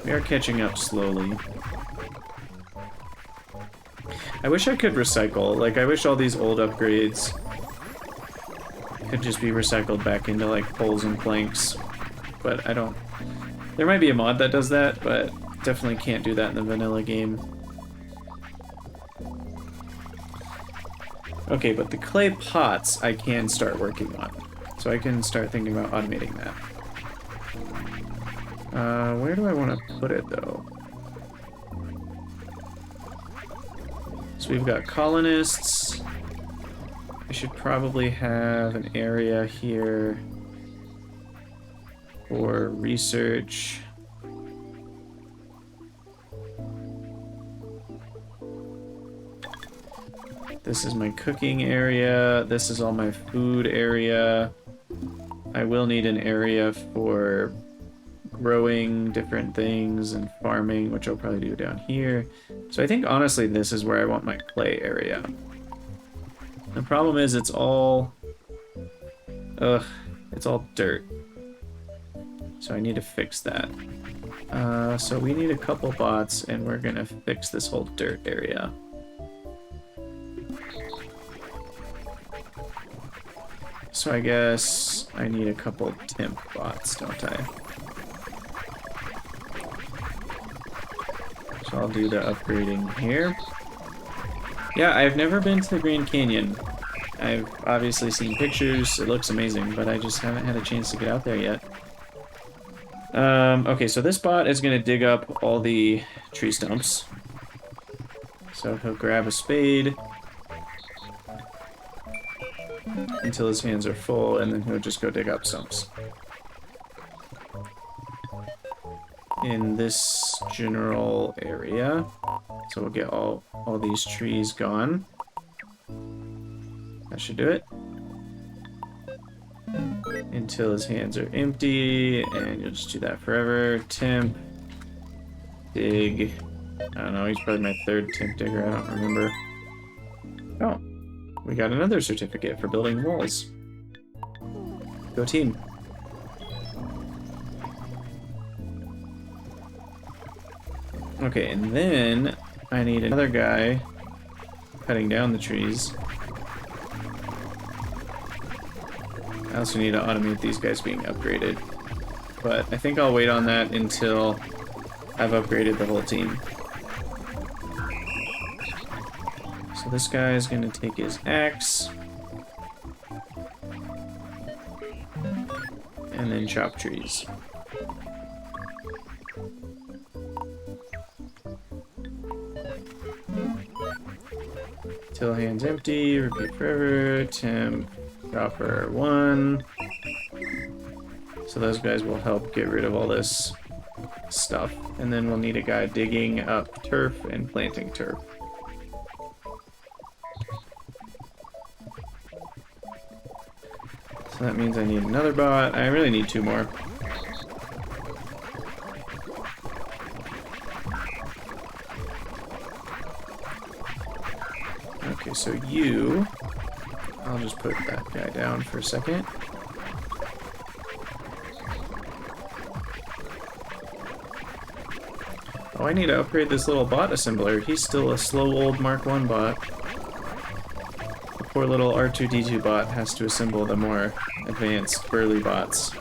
we are catching up slowly. I wish I could recycle. Like, I wish all these old upgrades could just be recycled back into, like, poles and planks. But I don't... There might be a mod that does that, but definitely can't do that in the vanilla game. Okay, but the clay pots I can start working on. So I can start thinking about automating that. Where do I want to put it, though? So we've got colonists. I should probably have an area here for research. This is my cooking area. This is all my food area. I will need an area for growing different things and farming, which I'll probably do down here. So I think honestly this is where I want my clay area. The problem is it's all it's all dirt. So I need to fix that. So we need a couple bots and we're gonna fix this whole dirt area. So I guess I need a couple temp bots, don't I? So I'll do the upgrading here. Yeah, I've never been to the Grand Canyon. I've obviously seen pictures, it looks amazing, but I just haven't had a chance to get out there yet. Okay, so this bot is going to dig up all the tree stumps. So he'll grab a spade until his hands are full, and then he'll just go dig up stumps. In this general area. So we'll get all these trees gone. That should do it. Until his hands are empty, and you'll just do that forever. Temp. Dig. I don't know, he's probably my third temp digger, I don't remember. Oh, we got another certificate for building walls. Go team. Okay, and then I need another guy cutting down the trees. I also need to automate these guys being upgraded. But I think I'll wait on that until I've upgraded the whole team. So this guy is going to take his axe and then chop trees. Till hands empty, repeat forever, temp, chopper 1. So those guys will help get rid of all this stuff. And then we'll need a guy digging up turf and planting turf. So that means I need another bot. I really need 2 more. Okay, so you... I'll just put that guy down for a second. Oh, I need to upgrade this little bot assembler. He's still a slow old Mark 1 bot. The poor little R2-D2 bot has to assemble the more advanced burly bots.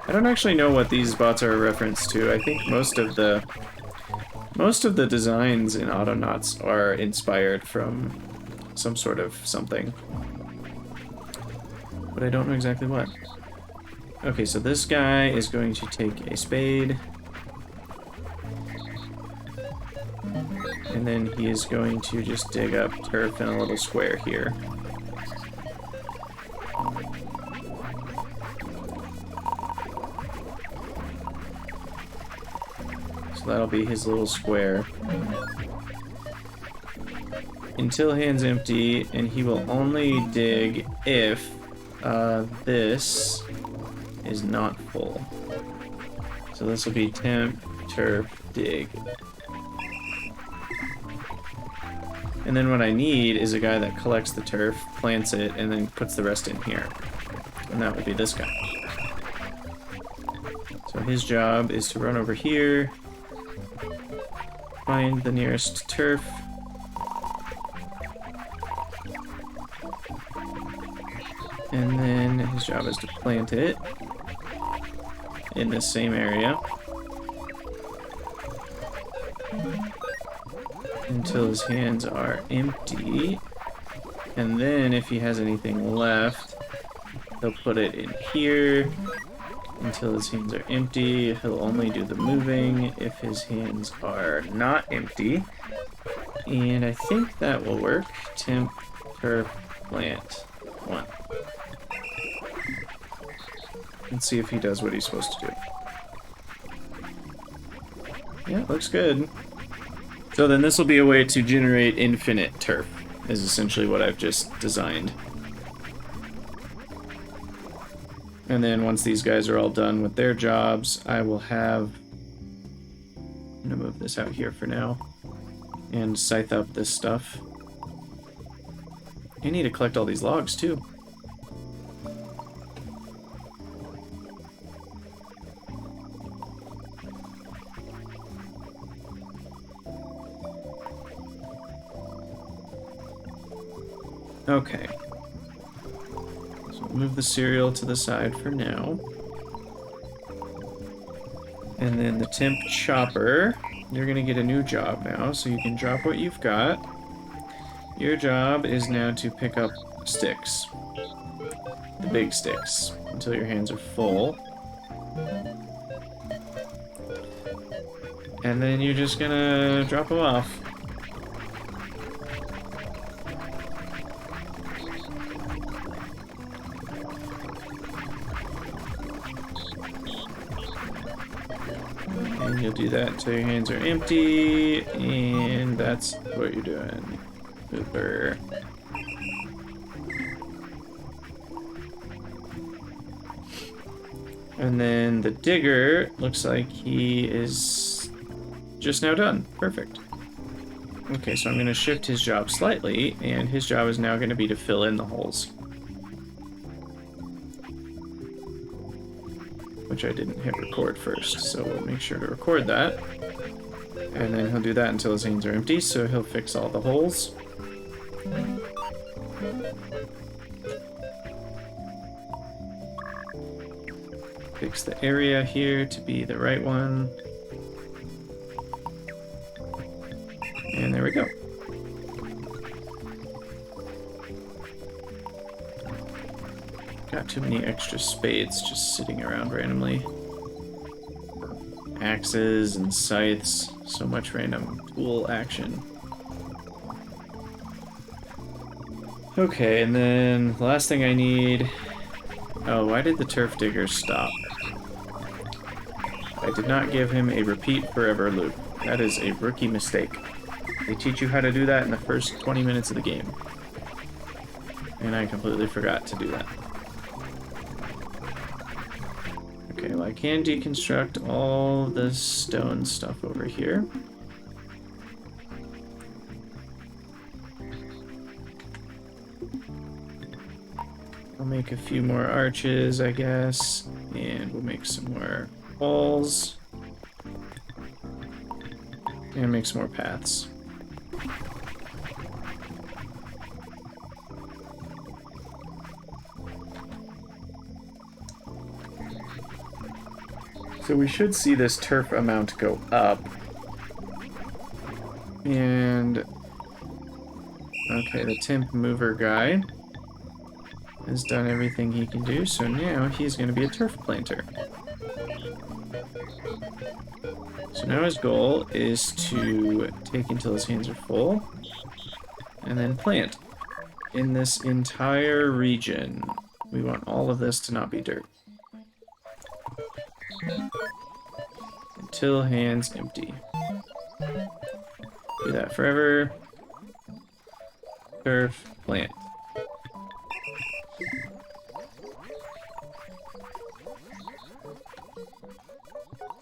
I don't actually know what these bots are a reference to. I think most of the designs in Autonauts are inspired from some sort of something. But I don't know exactly what. Okay, so this guy is going to take a spade. And then he is going to just dig up turf in a little square here. So that'll be his little square. Until hands empty, and he will only dig if this is not full. So this will be temp, turf, dig. And then what I need is a guy that collects the turf, plants it, and then puts the rest in here. And that will be this guy. So his job is to run over here, find the nearest turf, and then his job is to plant it in this same area until his hands are empty. And then if he has anything left, he'll put it in here until his hands are empty. He'll only do the moving if his hands are not empty. And I think that will work. Temp, turf, plant, 1. Let's see if he does what he's supposed to do. Yeah, looks good. So then this will be a way to generate infinite turf, is essentially what I've just designed. And then once these guys are all done with their jobs, I will have... I'm gonna move this out here for now. And scythe up this stuff. I need to collect all these logs too. Okay. So we'll move the cereal to the side for now. And then the temp chopper, you're gonna get a new job now, so you can drop what you've got. Your job is now to pick up sticks. The big sticks, until your hands are full. And then you're just gonna drop them off. And you'll do that until your hands are empty, and that's what you're doing. Super. And then the digger looks like he is just now done. Perfect. Okay, so I'm going to shift his job slightly, and his job is now going to be to fill in the holes. Which I didn't hit record first, so we'll make sure to record that. And then he'll do that until his hands are empty, so he'll fix all the holes. Fix the area here to be the right one. And there we go. Got too many extra spades just sitting around randomly. Axes and scythes, so much random tool action. Okay, and then the last thing I need... Oh, why did the turf digger stop? I did not give him a repeat forever loop. That is a rookie mistake. They teach you how to do that in the first 20 minutes of the game. And I completely forgot to do that. Okay, well I can deconstruct all the stone stuff over here. I'll make a few more arches, I guess, and we'll make some more walls. And make some more paths. So we should see this turf amount go up. And... okay, the temp mover guy has done everything he can do, so now he's going to be a turf planter. So now his goal is to take until his hands are full, and then plant in this entire region. We want all of this to not be dirt. Until hands empty. Do that forever. Turf, plant.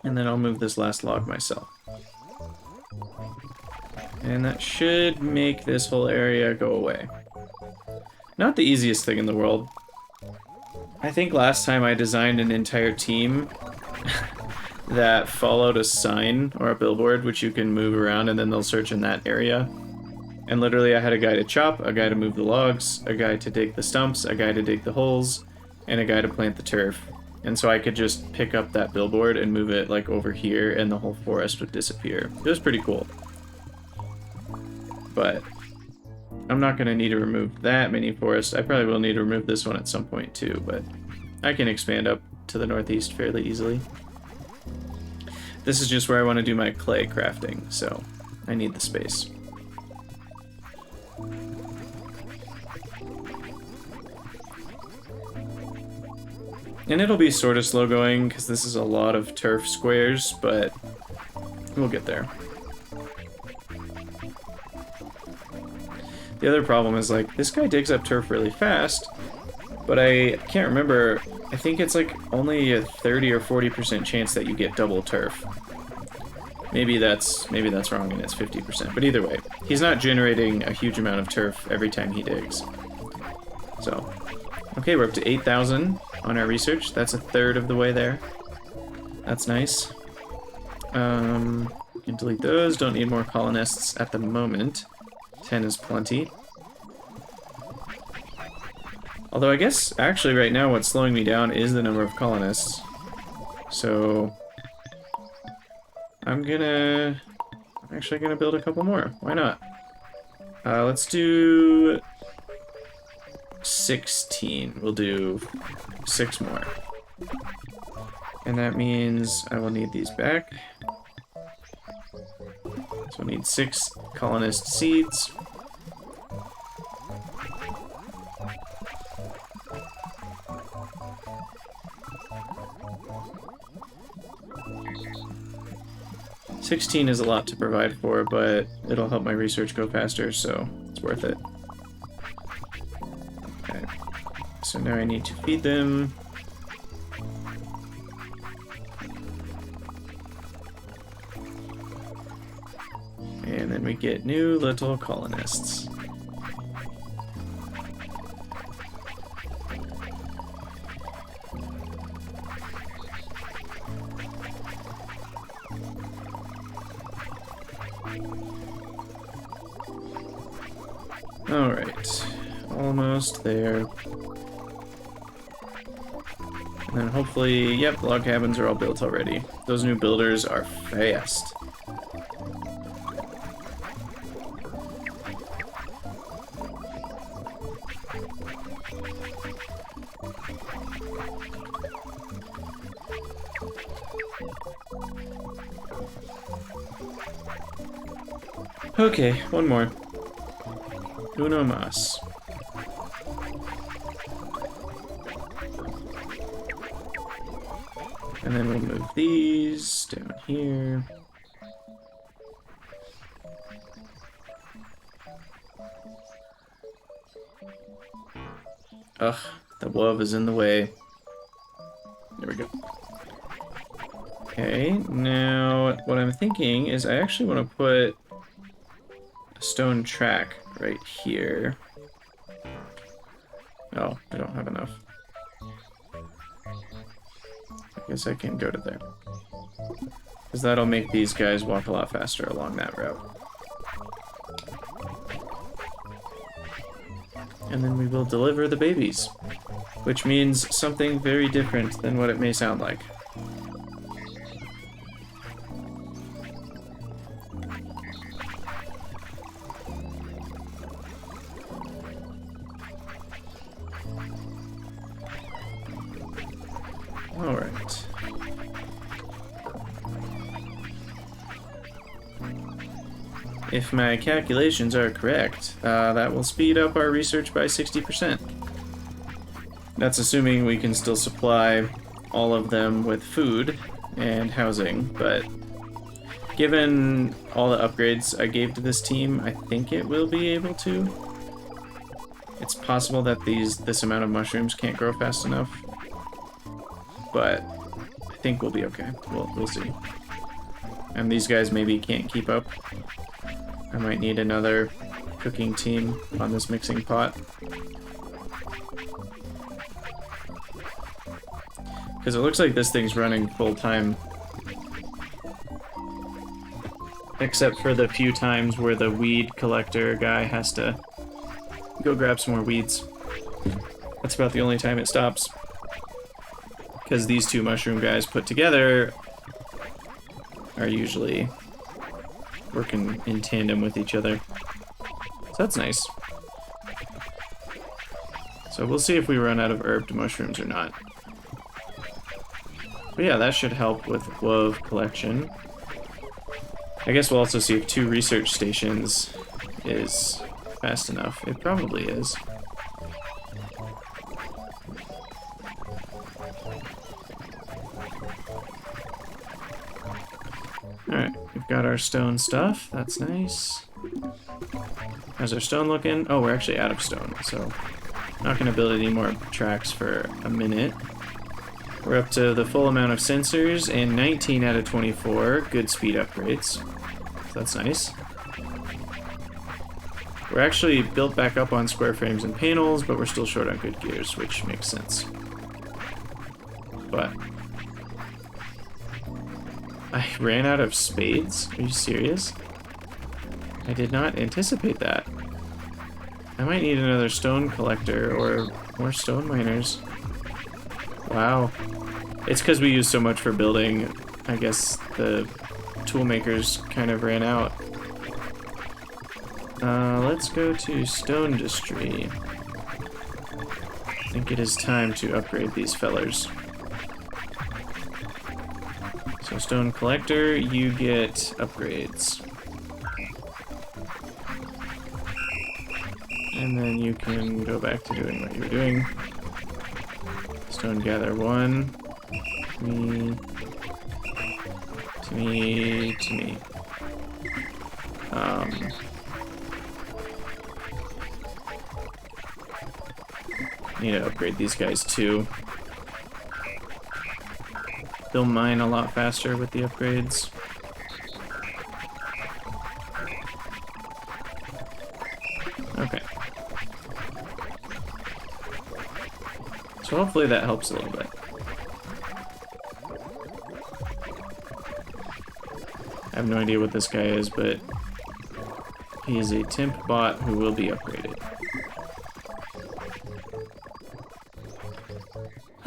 And And then I'll move this last log myself. And that should make this whole area go away. Not the easiest thing in the world. I think last time I designed an entire team that followed a sign or a billboard, which you can move around and then they'll search in that area. And literally I had a guy to chop, a guy to move the logs, a guy to dig the stumps, a guy to dig the holes, and a guy to plant the turf. And so I could just pick up that billboard and move it like over here and the whole forest would disappear. It was pretty cool. But I'm not going to need to remove that many forests. I probably will need to remove this one at some point too, but I can expand up to the northeast fairly easily. This is just where I want to do my clay crafting, so I need the space. And it'll be sort of slow going because this is a lot of turf squares, but we'll get there. The other problem is, like, this guy digs up turf really fast, but I can't remember. I think it's like only a 30 or 40% chance that you get double turf. Maybe that's wrong and it's 50%, but either way, he's not generating a huge amount of turf every time he digs. So, okay, we're up to 8,000 on our research. That's a third of the way there. That's nice. Can delete those. Don't need more colonists at the moment. 10 is plenty. Although I guess actually right now what's slowing me down is the number of colonists. So I'm actually gonna build a couple more. Why not? Let's do 16. We'll do 6 more. And that means I will need these back. So I need 6 colonist seeds. $16 is a lot to provide for, but it'll help my research go faster, so it's worth it. Okay, so now I need to feed them. And then we get new little colonists. Alright, almost there. And then hopefully, yep, log cabins are all built already. Those new builders are fast. Okay, one more. Uno más. And then we'll move these down here. Ugh, the wolf is in the way. There we go. Okay, now what I'm thinking is I actually want to put a stone track right here. Oh, I don't have enough. I guess I can go to there. Because that'll make these guys walk a lot faster along that route. And then we will deliver the babies. Which means something very different than what it may sound like. Alright. If my calculations are correct, that will speed up our research by 60%. That's assuming we can still supply all of them with food and housing, but given all the upgrades I gave to this team, I think it will be able to. It's possible that this amount of mushrooms can't grow fast enough, but I think we'll be okay. We'll see. And these guys maybe can't keep up. I might need another cooking team on this mixing pot. Because it looks like this thing's running full time. Except for the few times where the weed collector guy has to go grab some more weeds. That's about the only time it stops. Because these two mushroom guys put together are usually working in tandem with each other. So that's nice. So we'll see if we run out of herbed mushrooms or not. But yeah, that should help with glove collection. I guess we'll also see if 2 research stations is fast enough. It probably is. Alright, we've got our stone stuff. That's nice. How's our stone looking? Oh, we're actually out of stone, so not going to build any more tracks for a minute. We're up to the full amount of sensors and 19 out of 24 good speed upgrades. So that's nice. We're actually built back up on square frames and panels, but we're still short on good gears, which makes sense. But I ran out of spades? Are you serious? I did not anticipate that. I might need another stone collector or more stone miners. Wow. It's because we use so much for building. I guess the tool makers kind of ran out. Let's go to stone industry. I think it is time to upgrade these fellers. So stone collector, you get upgrades. And then you can go back to doing what you were doing. Stone gather 1. To me. Need to upgrade these guys too. They'll mine a lot faster with the upgrades. Okay. So hopefully that helps a little bit. I have no idea what this guy is, but he is a temp bot who will be upgraded.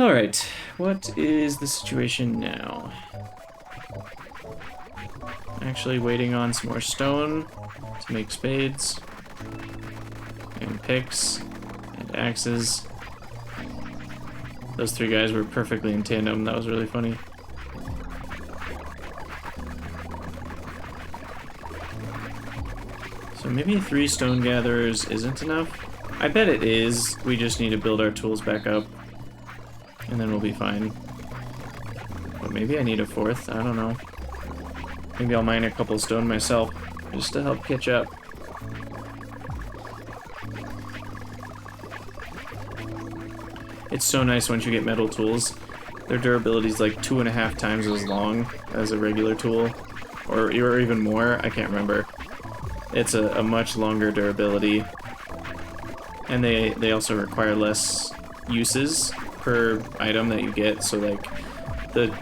Alright, what is the situation now? Actually waiting on some more stone to make spades, and picks, and axes. Those 3 guys were perfectly in tandem, that was really funny. So maybe 3 stone gatherers isn't enough? I bet it is, we just need to build our tools back up. And then we'll be fine. But maybe I need a 4th, I don't know. Maybe I'll mine a couple stone myself, just to help catch up. It's so nice once you get metal tools. Their durability is like 2.5 times as long as a regular tool. Or even more, I can't remember. It's a much longer durability. And they also require less uses per item that you get, so like the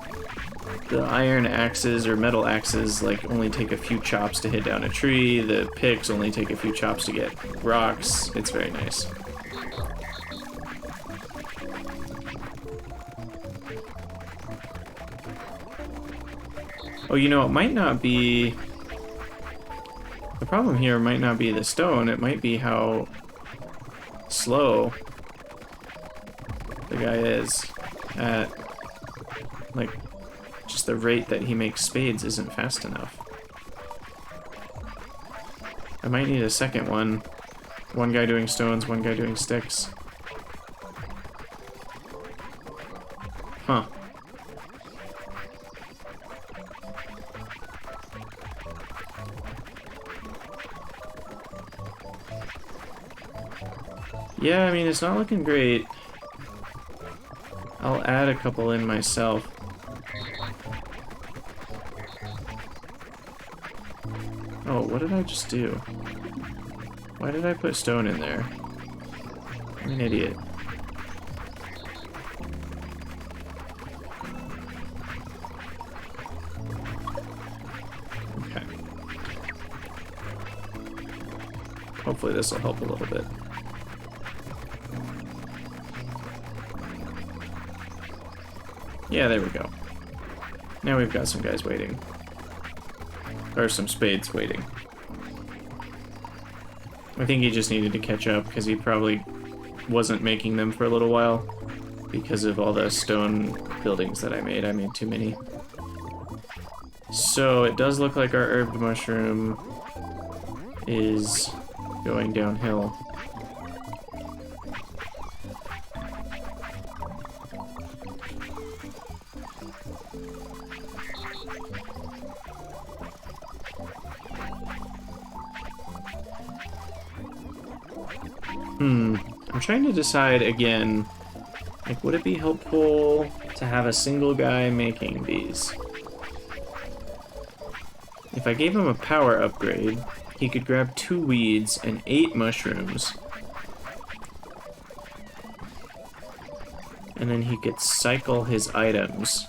iron axes or metal axes like only take a few chops to hit down a tree, the picks only take a few chops to get rocks. It's very nice. Oh, you know, it might not be... The problem here might not be the stone, it might be how slow the guy is at, like, just the rate that he makes spades isn't fast enough. I might need a second one. One guy doing stones, one guy doing sticks. Huh. Yeah, I mean, it's not looking great. I'll add a couple in myself. Oh, what did I just do? Why did I put stone in there? I'm an idiot. Okay. Hopefully this will help a little bit. Yeah, there we go. Now we've got some guys waiting. Or some spades waiting. I think he just needed to catch up because he probably wasn't making them for a little while because of all the stone buildings that I made. I made too many. So it does look like our herbed mushroom is going downhill. I'm trying to decide again, like, would it be helpful to have a single guy making these? If I gave him a power upgrade, he could grab 2 weeds and 8 mushrooms. And then he could cycle his items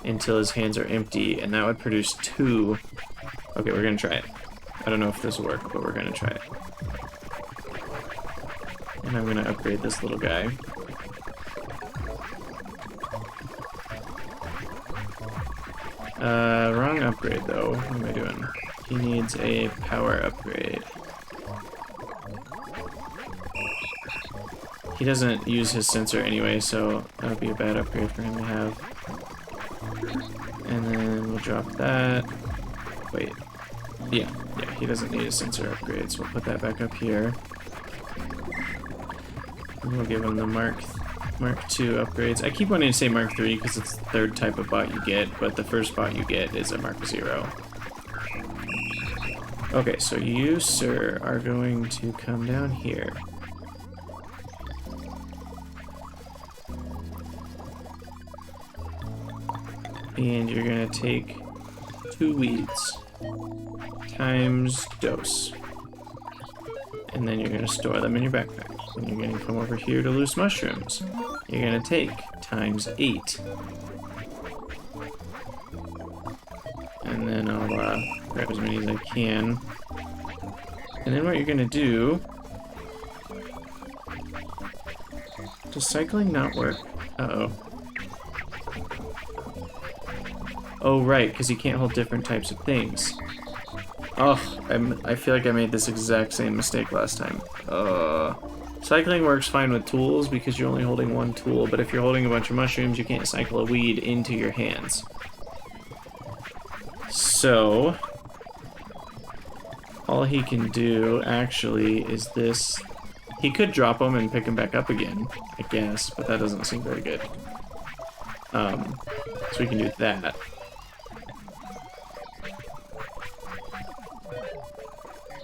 until his hands are empty, and that would produce 2. Okay, we're gonna try it. I don't know if this will work, but we're gonna try it. And I'm gonna upgrade this little guy. Wrong upgrade though. What am I doing? He needs a power upgrade. He doesn't use his sensor anyway, so that would be a bad upgrade for him to have. And then we'll drop that. Wait. Yeah, he doesn't need a sensor upgrade, so we'll put that back up here. And we'll give him the Mark II upgrades. I keep wanting to say Mark III because it's the 3rd type of bot you get, but the first bot you get is a Mark 0. Okay, so you, sir, are going to come down here. And you're gonna take 2 weeds times dose. And then you're gonna store them in your backpack. And you're gonna come over here to loose mushrooms. You're gonna take times 8. And then I'll grab as many as I can. And then what you're gonna do... Does cycling not work? Uh-oh. Oh, right, because you can't hold different types of things. Oh, I feel like I made this exact same mistake last time. Cycling works fine with tools because you're only holding 1 tool, but if you're holding a bunch of mushrooms, you can't cycle a weed into your hands. So, all he can do, actually, is this. He could drop them and pick them back up again, I guess, but that doesn't seem very good. So we can do that.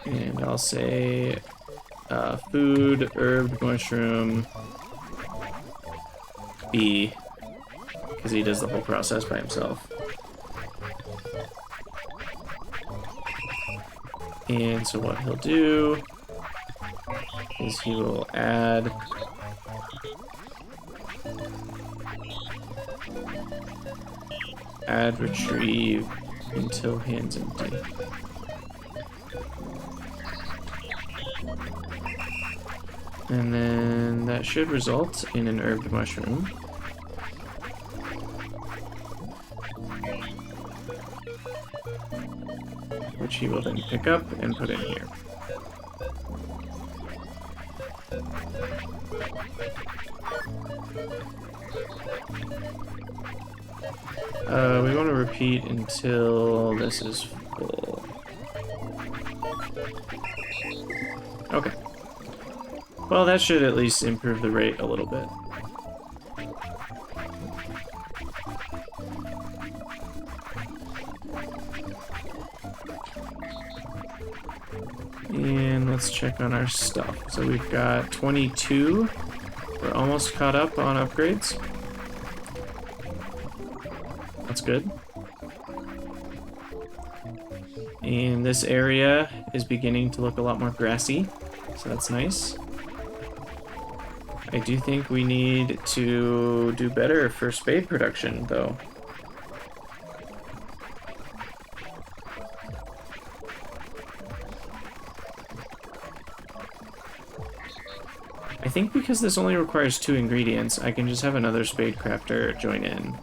And I'll say food, herbed mushroom, B, because he does the whole process by himself. And so what he'll do is he will add retrieve until hands empty. And then that should result in an herbed mushroom. Which he will then pick up and put in here. We want to repeat until this is full. Okay. Well, that should at least improve the rate a little bit. And let's check on our stuff. So we've got 22. We're almost caught up on upgrades. That's good. And this area is beginning to look a lot more grassy, so that's nice. I do think we need to do better for spade production, though. I think because this only requires 2 ingredients, I can just have another spade crafter join in.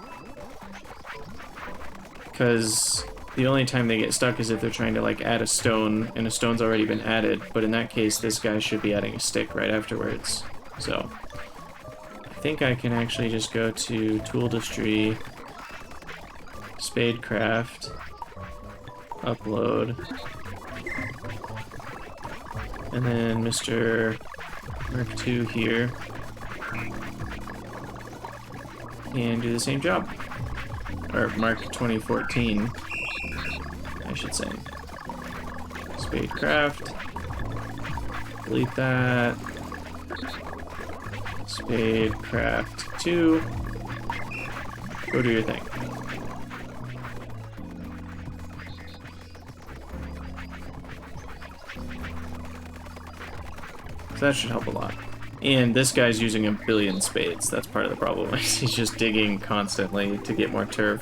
Because the only time they get stuck is if they're trying to like add a stone, and a stone's already been added, but in that case this guy should be adding a stick right afterwards. So I think I can actually just go to Tooldustry, Spade Craft, upload, and then Mr. Mark II here, and do the same job. Or Mark 2014, I should say. Spade Craft, delete that. Spade Craft 2, go do your thing. So that should help a lot. And this guy's using a billion spades. That's part of the problem. He's just digging constantly to get more turf,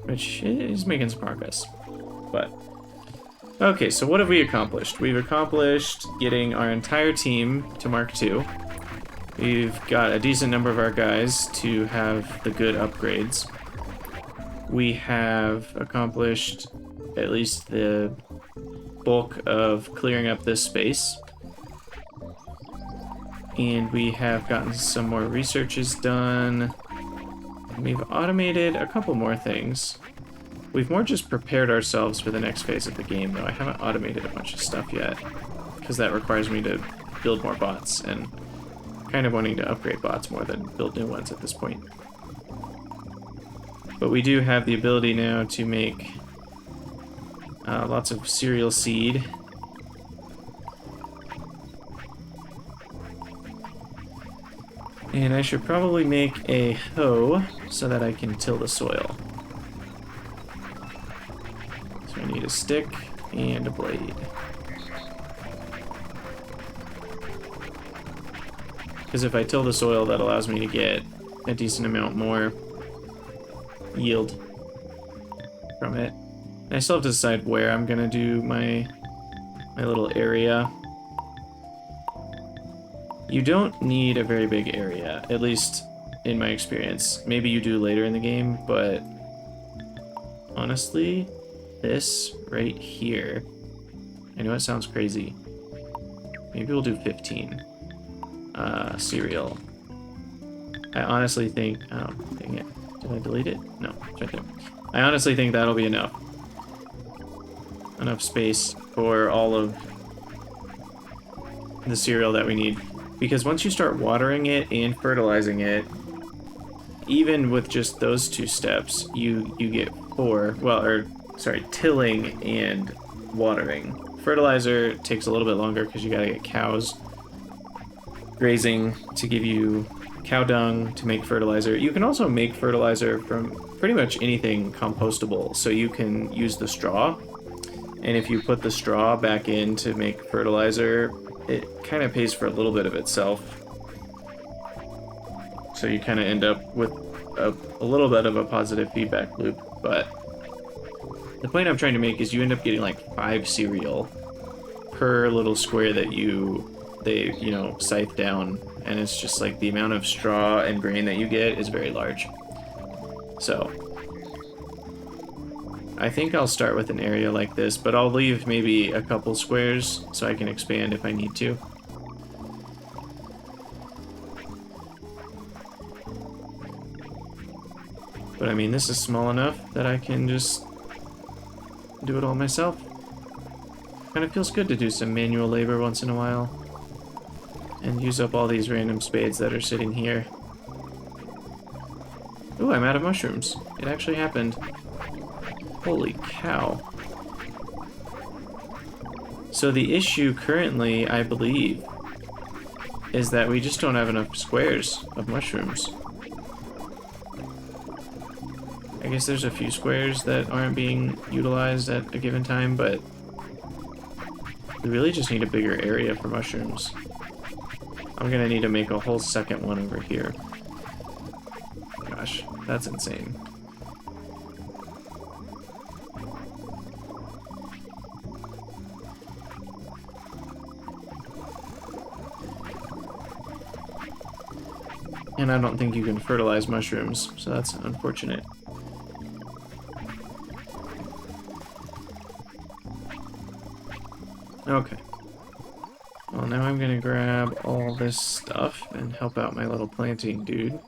which is making some progress. But okay, so what have we accomplished? We've accomplished getting our entire team to Mark II. We've got a decent number of our guys to have the good upgrades. We have accomplished at least the bulk of clearing up this space. And we have gotten some more researches done. And we've automated a couple more things. We've more just prepared ourselves for the next phase of the game, though. I haven't automated a bunch of stuff yet, because that requires me to build more bots, and kind of wanting to upgrade bots more than build new ones at this point. But we do have the ability now to make lots of cereal seed. And I should probably make a hoe so that I can till the soil. So I need a stick and a blade. Because if I till the soil, that allows me to get a decent amount more yield from it. And I still have to decide where I'm gonna do my little area. You don't need a very big area, at least in my experience. Maybe you do later in the game, but honestly, this right here, I know it sounds crazy. Maybe we'll do 15. Cereal. I honestly think, oh, dang it. Did I delete it? No, it's right there. I honestly think that'll be enough. Enough space for all of the cereal that we need. Because once you start watering it and fertilizing it, even with just those 2 steps, you get 4, well, or sorry, tilling and watering. Fertilizer takes a little bit longer because you gotta get cows grazing to give you cow dung to make fertilizer. You can also make fertilizer from pretty much anything compostable, so you can use the straw, and if you put the straw back in to make fertilizer, it kind of pays for a little bit of itself. So you kind of end up with a little bit of a positive feedback loop, but the point I'm trying to make is you end up getting like 5 cereal per little square that they scythe down, and it's just like the amount of straw and grain that you get is very large. So I think I'll start with an area like this, but I'll leave maybe a couple squares so I can expand if I need to. But I mean, this is small enough that I can just do it all myself. Kind of feels good to do some manual labor once in a while and use up all these random spades that are sitting here. Ooh, I'm out of mushrooms. It actually happened. Holy cow. So the issue currently, I believe, is that we just don't have enough squares of mushrooms. I I guess there's a few squares that aren't being utilized at a given time, but we really just need a bigger area for mushrooms. I'm gonna need to make a whole second one over here. Gosh, that's insane. And I don't think you can fertilize mushrooms, so that's unfortunate. Okay. Well, now I'm gonna grab all this stuff and help out my little planting dude.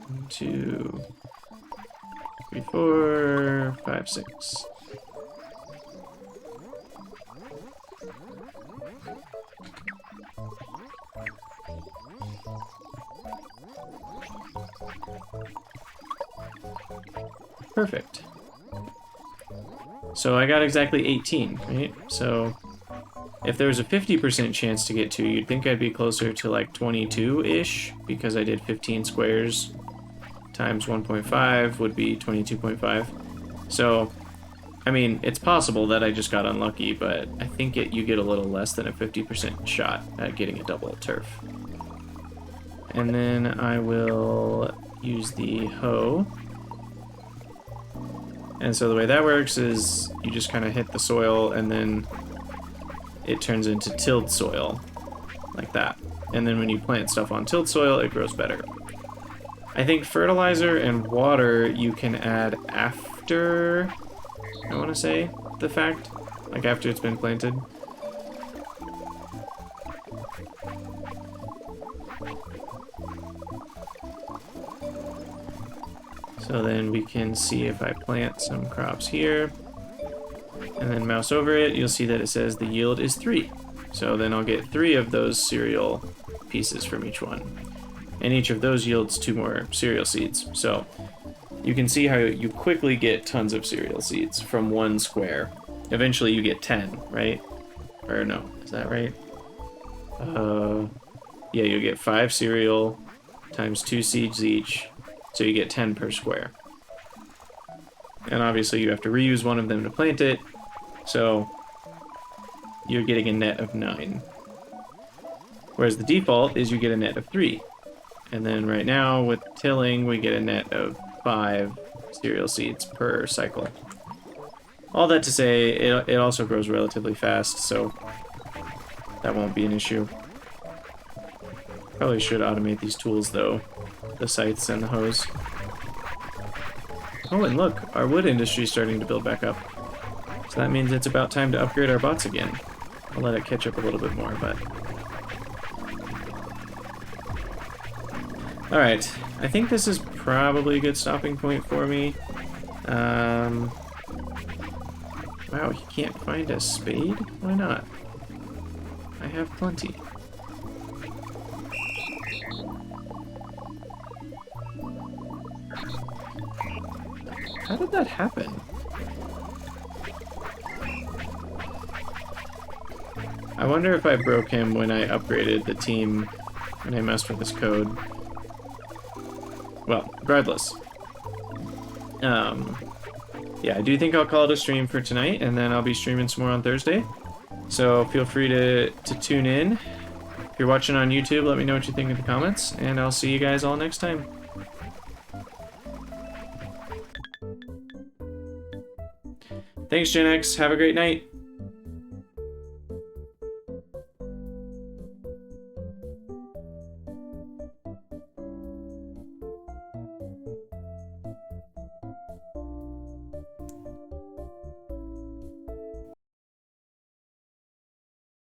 1, 2, 3, 4, 5, 6. Perfect. So I got exactly 18, right? So if there was a 50% chance to get 2, you'd think I'd be closer to like 22-ish, because I did 15 squares times 1.5 would be 22.5. So, I mean, it's possible that I just got unlucky, but I think you get a little less than a 50% shot at getting a double turf. And then I will use the hoe. And so the way that works is you just kind of hit the soil and then it turns into tilled soil, like that. And then when you plant stuff on tilled soil, it grows better. I think fertilizer and water you can add after, I want to say, the fact, like after it's been planted. So then we can see if I plant some crops here and then mouse over it, you'll see that it says the yield is 3. So then I'll get 3 of those cereal pieces from each one. And each of those yields 2 more cereal seeds. So you can see how you quickly get tons of cereal seeds from 1 square. Eventually you get 10, right? Or no, is that right? Yeah, you get 5 cereal times 2 seeds each. So you get 10 per square. And obviously you have to reuse one of them to plant it, so you're getting a net of 9. Whereas the default is you get a net of 3. And then right now with tilling we get a net of 5 cereal seeds per cycle. All that to say, it also grows relatively fast, so that won't be an issue. Probably should automate these tools though. The scythes and the hoes. Oh, and look, our wood industry is starting to build back up. So that means it's about time to upgrade our bots again. I'll let it catch up a little bit more, but... Alright, I think this is probably a good stopping point for me. Wow, you can't find a spade? Why not? I have plenty. How did that happen? I wonder if I broke him when I upgraded the team, when I messed with his code. Well, regardless. Yeah, I do think I'll call it a stream for tonight, and then I'll be streaming some more on Thursday. So feel free to tune in. If you're watching on YouTube, let me know what you think in the comments, and I'll see you guys all next time. Thanks, Gen X. Have a great night.